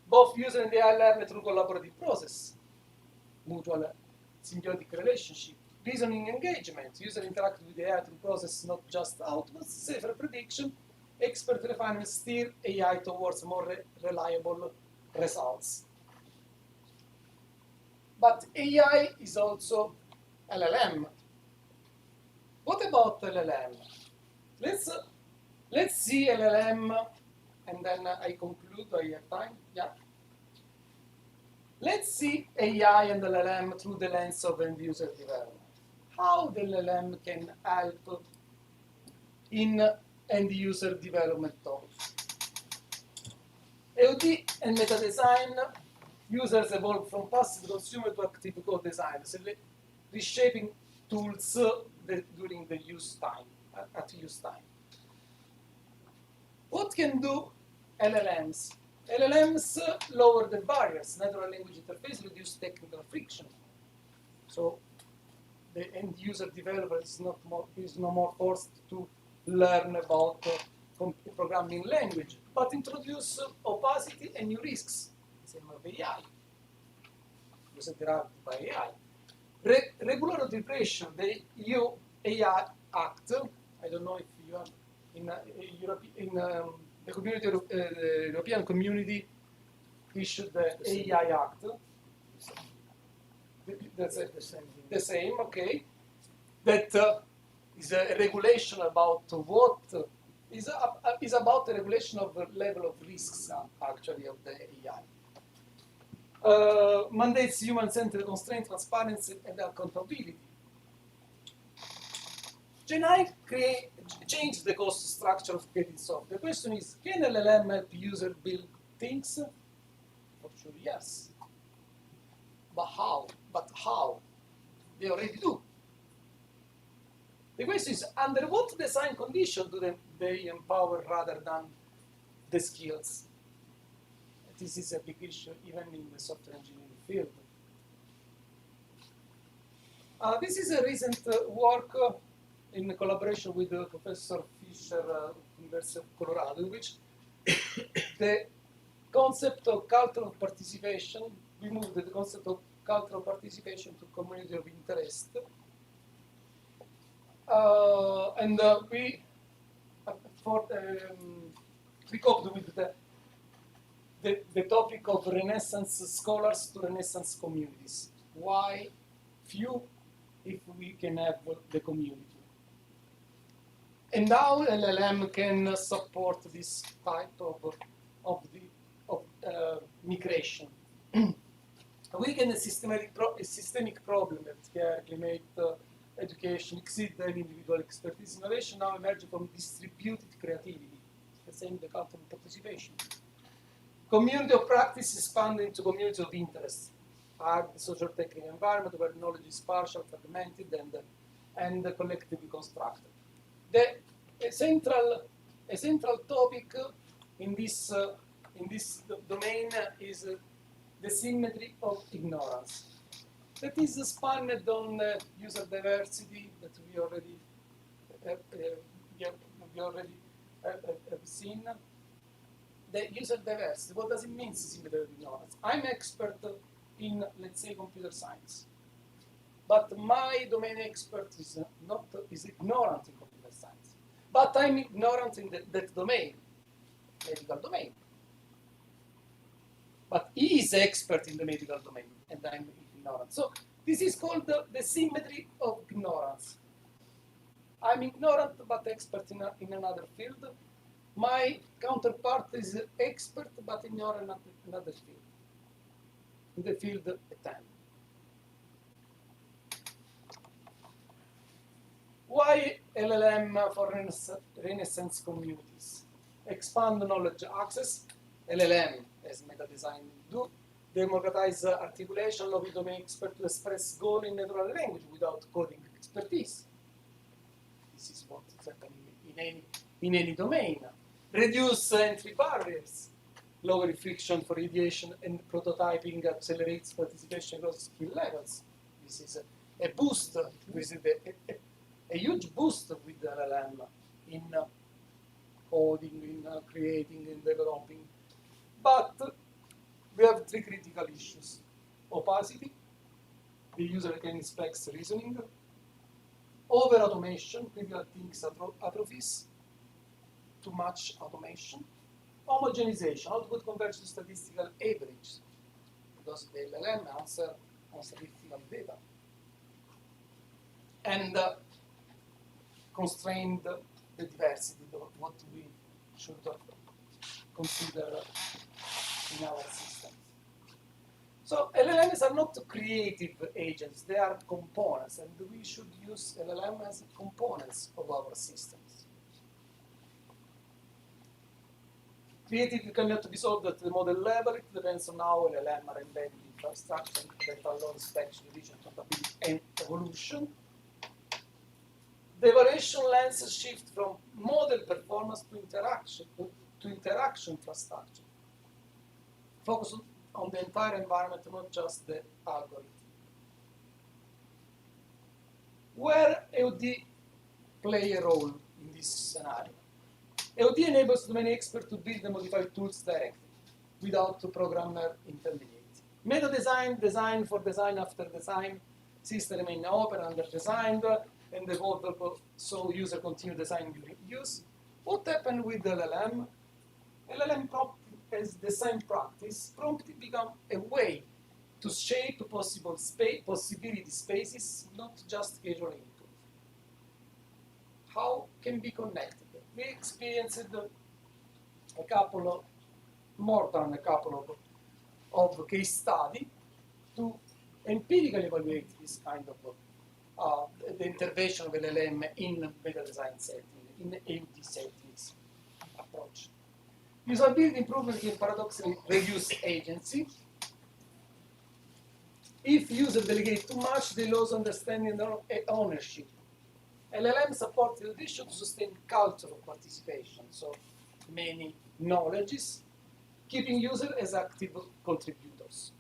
Both user and AI learn through collaborative process, mutual symbiotic relationship, reasoning engagement. User interact with the AI through process, not just outputs, safer prediction, expert refinement, steer AI towards more reliable results. But AI is also LLM. What about LLM? Let's see LLM, and then I conclude. I have time. Yeah. Let's see AI and LLM through the lens of end-user development. How the LLM can help in end-user development topics. EUD and Meta-Design, users evolve from passive consumer to active co-design, so reshaping tools during the use time, at use time. What can do LLMs? LLMs lower the barriers. Natural language interface reduce technical friction. So the end user developer is no more forced to learn about programming language, but introduce opacity and new risks. Same of AI. Those derived by AI. Regular arbitration, the EU AI Act. I don't know if you have the community, the European Community issued the AI Act. That's the same, okay. That is a regulation about what is about the regulation of the level of risks actually of the AI. Mandates human-centered constraint, transparency, and accountability. GenAI changed the cost structure of creating software. The question is, can LLM help user build things? For sure, yes. But how? They already do. The question is, under what design condition do they empower rather than the skills? This is a big issue even in the software engineering field. This is a recent work in collaboration with Professor Fisher, University of Colorado, in which the concept of cultural participation, we moved the concept of cultural participation to community of interest. We coped with the topic of Renaissance scholars to Renaissance communities. Why few if we can have the community? And how LLM can support this type of migration. We can a systemic problem that care, climate, education exceed the individual expertise. Innovation now emerges from distributed creativity. The same the cultural participation. Community of practice expand into community of interest. Hard socio-technical environment where knowledge is partial, fragmented, and collectively constructed. A central topic in this domain is the symmetry of ignorance. That is spanned on user diversity that we already have seen. The user diversity. What does it mean? Symmetry of ignorance. I'm expert in, let's say, computer science, but my domain expert is ignorant in computer science. But I'm ignorant in that domain, medical domain. But he is expert in the medical domain, and I'm ignorant. So this is called the symmetry of ignorance. I'm ignorant but expert in another field. My counterpart is expert but ignorant in another field. In the field at hand. Why LLM for Renaissance communities? Expand knowledge access. LLM, as meta-design do, democratize articulation, allowing domain expert to express goal in natural language without coding expertise. This is what is happening in any domain. Reduce entry barriers, lower friction for ideation and prototyping, accelerates participation across skill levels. This is a boost, this is a huge boost with the LLM in coding, in creating, in developing. But we have three critical issues. Opacity, the user can inspect reasoning, over-automation, critical things atrophies, too much automation, homogenization, output converges to statistical average, because the LLM answer on statistical data. And constrained the diversity of what we should consider in our systems. So LLMs are not creative agents, they are components, and we should use LLM as components of our systems. Creative cannot be solved at the model level, it depends on how LLM are embedded in infrastructure that allow inspection, revision, compatibility, and evolution. The evaluation lens shift from model performance to interaction infrastructure. Focus on the entire environment, not just the algorithm. Where EUD play a role in this scenario? EUD enables domain expert to build and modify tools directly, without programmer intermediate. Meta-design, design for design after design, system remain open, under-designed, and evolvable, so user continue designing during use. What happened with LLM? LLM prompt as design practice, prompt become a way to shape possible possibility spaces, not just casual input. How can be connected? We experienced more than a couple of case study to empirically evaluate this kind of the intervention of LLM in meta-design setting, in EUD settings approach. Usability improvement can paradoxically reduce agency. If users delegate too much, they lose understanding and ownership. LLM supports the issue to sustain culture of participation, so many knowledges, keeping users as active contributors.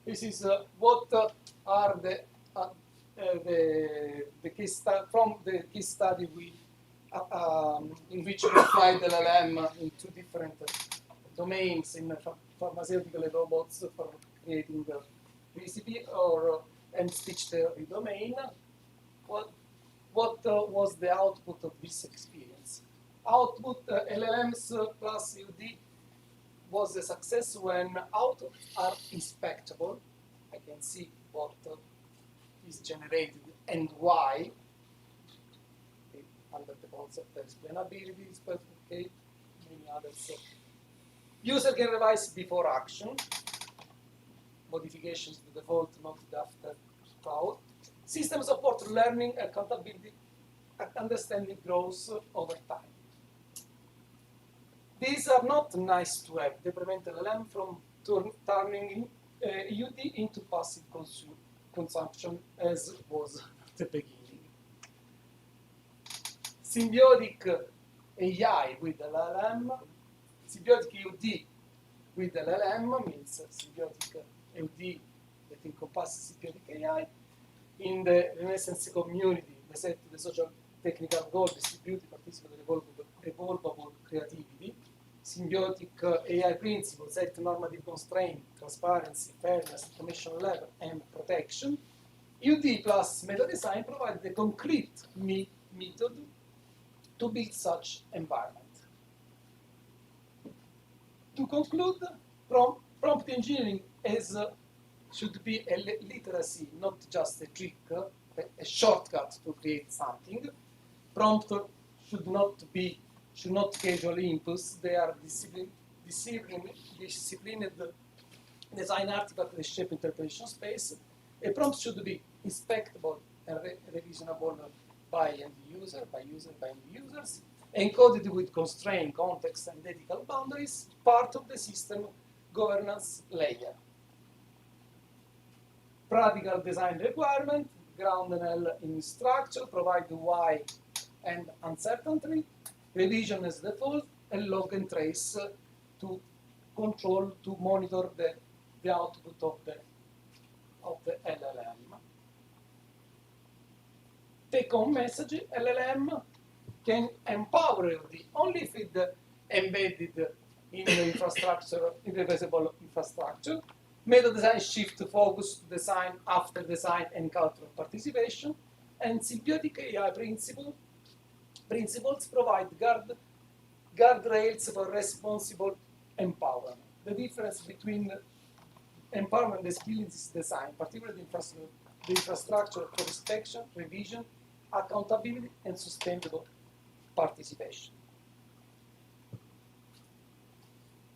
This is what are the case from the case study we in which we applied LLM in two different domains, in pharmaceutical robots for creating the recipe and speech theory domain. What was the output of this experience? Output LLMs plus EUD was a success when outputs are inspectable. I can see what is generated and why, under the concept of explainability, specificate, many others. User can revise before action, modifications to default, not after thought. System support learning, accountability, understanding grows over time. These are not nice to have. They prevent LLM from turning EUD into passive consumption, as was at the beginning. Symbiotic AI with LLM, symbiotic EUD with LLM means symbiotic EUD that encompasses symbiotic AI. In the Renaissance community, they set the social-technical goal, distributed, participatory, evolvable creativity. Symbiotic AI principles set normative constraint, transparency, fairness, information level, and protection. EUD plus meta-design provide the concrete method to build such environment. To conclude, prompt engineering should be a literacy, not just a trick, a shortcut to create something. Prompt should not casually impulse. They are disciplined design artifact that shape interpretation space. A prompt should be inspectable and revisionable by end user, by end users. encoded with constraint, context, and ethical boundaries, part of the system governance layer. Practical design requirement, grounded in structure, provide why and uncertainty, revision as default, and log and trace to control, to monitor the output of the LLM. Take-home message, LLM can empower EUD only if it's embedded in the infrastructure, irreversible infrastructure. Meta-design shift focus to design, after design, and cultural participation. And symbiotic AI principles provide guardrails for responsible empowerment. The difference between empowerment and skills design, particularly the infrastructure for inspection, revision, accountability, and sustainable participation.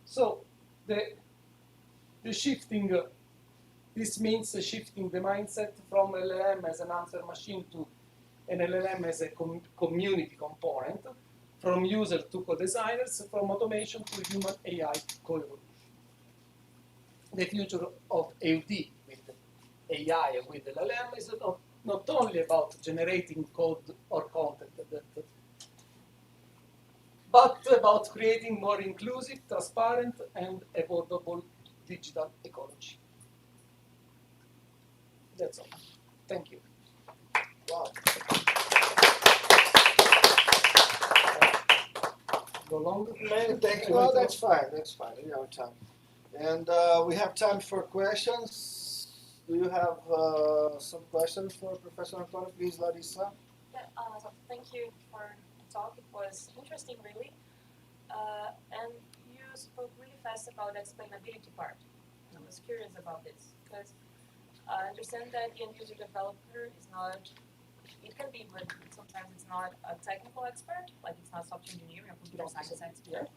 So the shifting, this means shifting the mindset from LLM as an answer machine to an LLM as a community component, from user to co-designers, from automation to human AI co-evolution. The future of EUD with AI and with LLM is not only about generating code or content, but about creating more inclusive, transparent, and affordable digital ecology. That's all. Thank you. Wow. Go longer? Many thanks. Well, that's fine. That's fine. We have time. And we have time for questions. Do you have some questions for Professor Antonio? Please, Larissa. Yeah, so thank you for the talk. It was interesting, really. And you spoke really fast about the explainability part. I was curious about this because I understand that the end user developer is not, it can be, but sometimes it's not a technical expert, like it's not software engineering or computer science expert.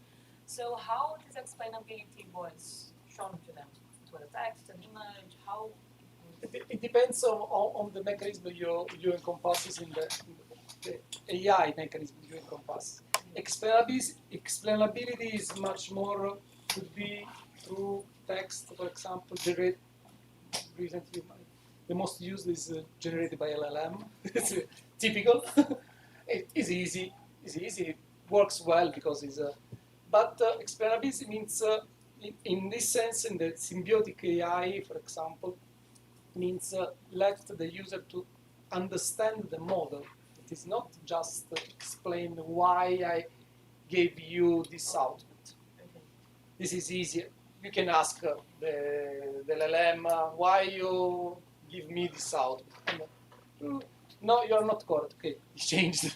So how this explainability was shown to them? It was a text, an image, how? It depends on the mechanism you encompass in the AI mechanism you encompass. Explainability is much more, could be through text, for example. Recently, the most used is generated by LLM. It's typical. It is easy. It's easy. It works well because it's a. But explainability means, in this sense, in the symbiotic AI, for example, means let the user to understand the model. It is not just explain why I gave you this output. This is easier. You can ask the LLM, why you give me this output? No, you are not correct. Okay, it's changed.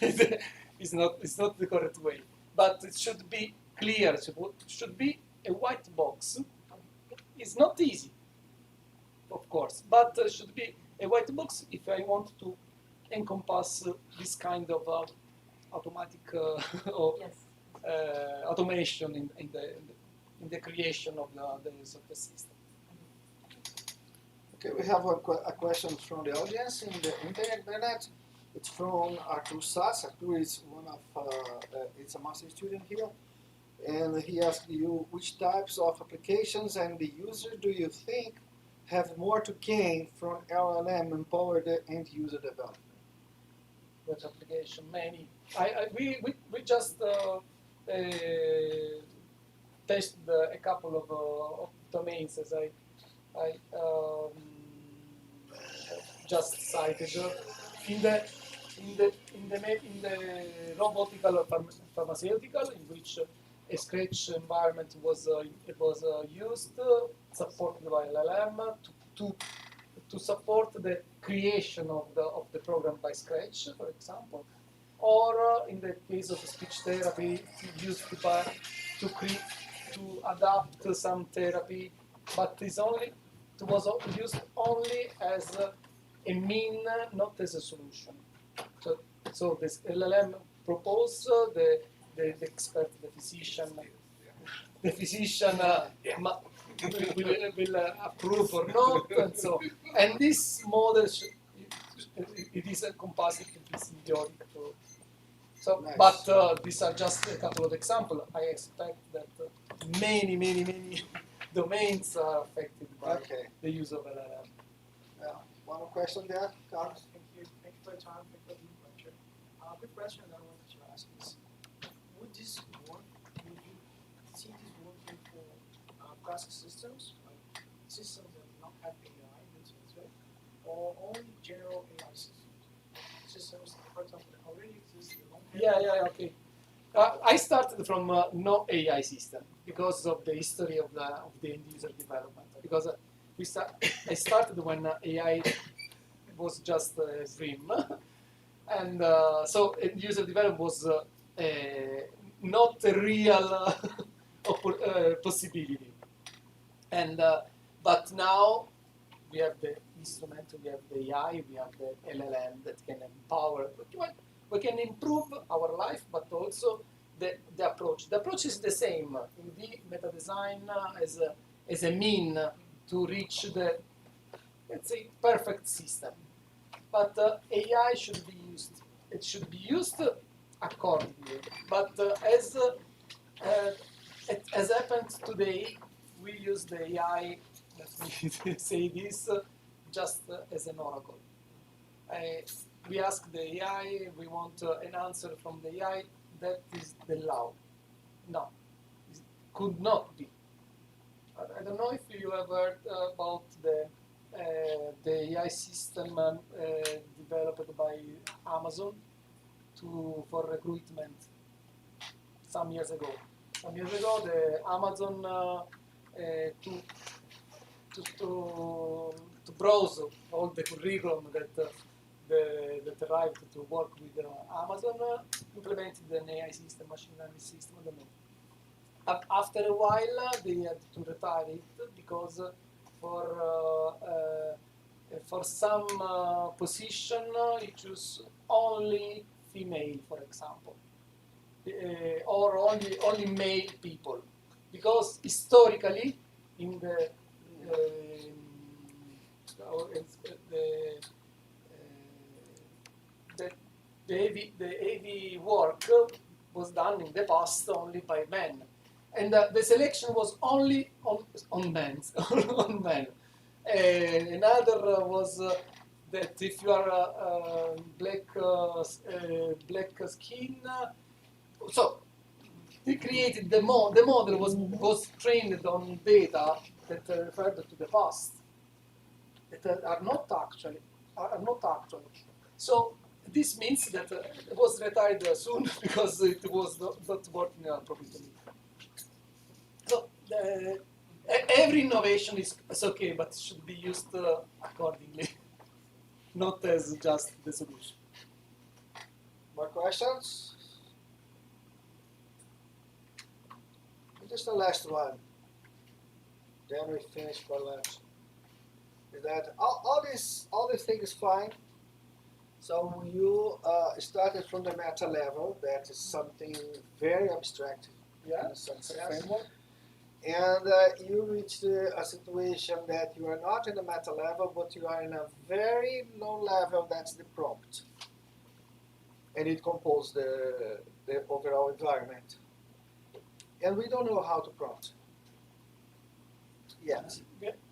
It's not the correct way. But it should be clear. It should be a white box. It's not easy, of course, but it should be a white box if I want to encompass this kind of automatic or automation in the creation of the system. Okay, we have a question from the audience in the internet. It's from Arthur Sass. Arthur is one of, it's a master student here. And he asked you, which types of applications and the user do you think have more to gain from LLM empowered end user development? What application? Many. We just tested a couple of domains as I just cited. In the robotical pharmaceutical, in which a Scratch environment was used, supported by LLM to support the creation of the program by Scratch, for example, or in the case of speech therapy, used to adapt some therapy, but it was used only as a mean, not as a solution. So this LLM proposed the expert, the physician will approve or not, and so. And this model, it is a composite, it is symbiotic. So, Nice. but these are just a couple of examples. I expect that many domains are affected by Okay. the use of LLM. One more question there, Carlos? Thank you for your time, thank you for the lecture. Quick question that I wanted to ask is, would this work, would you see this working for classic systems, like systems that do not have AI built into it, or only general AI systems? Systems, for example, that already exist, they don't have Okay. I started from no AI system because of the history of the end user development. Because I started when AI was just a dream, and so end user development was not a real possibility. And but now we have the instrument, we have the AI, we have the LLM that can empower. We can improve our life, but also the approach. The approach is the same. EUD, Meta-Design as a mean to reach the, let's say, perfect system. But AI should be used. It should be used accordingly. But as happens today, we use the AI, let me say this, just as an oracle. We ask the AI, we want an answer from the AI, that is the law. No, it could not be. I don't know if you have heard about the AI system developed by Amazon for recruitment some years ago. Some years ago, the Amazon to browse all the curriculum that arrived to work with Amazon, implemented an AI system, machine learning system. I don't know. After a while, they had to retire it because for some position, you choose only female, for example, or only male people, because historically in the AV work was done in the past only by men, and the selection was only on men. On men. Another was that if you are black skin, so they created the model. The model was trained on data that referred to the past, that are not actually. So this means that it was retired soon because it was not working properly. So every innovation is okay, but it should be used accordingly, not as just the solution. More questions? Just the last one. Then we finish for lunch. Is that all this thing is fine? So you started from the meta level. That is something very abstract. Yeah. In a sense of framework. And you reached a situation that you are not in the meta level, but you are in a very low level. That's the prompt, and it composes the overall environment. And we don't know how to prompt yet.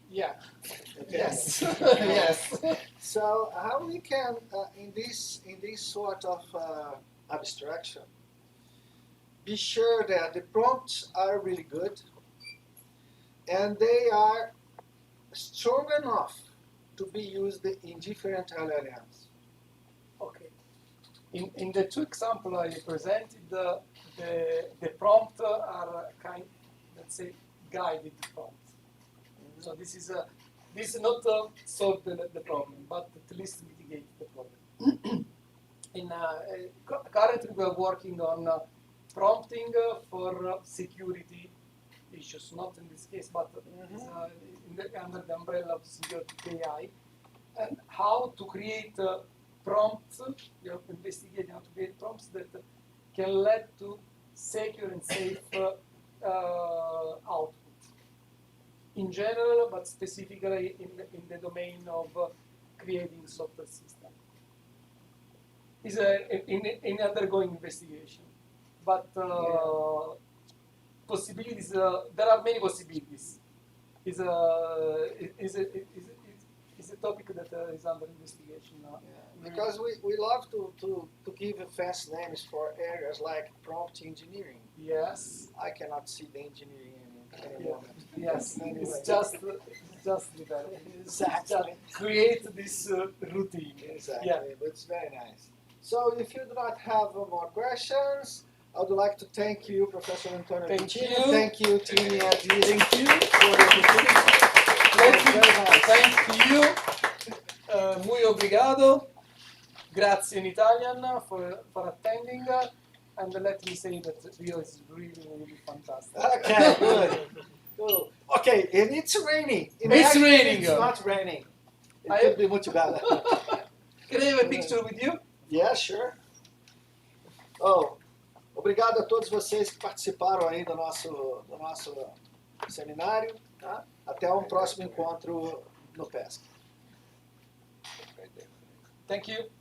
Yeah. Okay. Yes. Yes. So how we can in this sort of abstraction be sure that the prompts are really good and they are strong enough to be used in different LLMs. Okay. In the two examples I presented, the prompt are let's say, guided prompts. So this is not solve the problem, but at least mitigate the problem. Currently, we are working on prompting for security issues, not in this case, but under the umbrella of Symbiotic AI, and how to create prompts. We are investigating how to create prompts that can lead to secure and safe output in general, but specifically in the domain of creating software system. is in undergoing investigation, but possibilities. There are many possibilities. Is a topic that is under investigation now. Yeah, because we love to give fast names for areas like prompt engineering. Yes. I cannot see the engineering any Yeah. moment. Yes. Anyway. It's just development. Exactly. Just create this routine. Exactly, Yeah. but it's very nice. So if you do not have more questions, I would like to thank you, Professor Antonio Thank Piccinno. you. Thank you, Tini at this Thank you. for the opportunity. Very nice. Thank you. Muy obrigado. Grazie in Italian for attending. And let me say that Rio is really, really fantastic. Okay, good. Cool. Okay, and it's raining. It's Imagine raining. It's not raining. It I- could be much better. Can I have a picture with you? Yeah, sure. Oh, obrigado a todos vocês que participaram aí do nosso seminário. Tá? Até um próximo encontro no PESC. Thank you.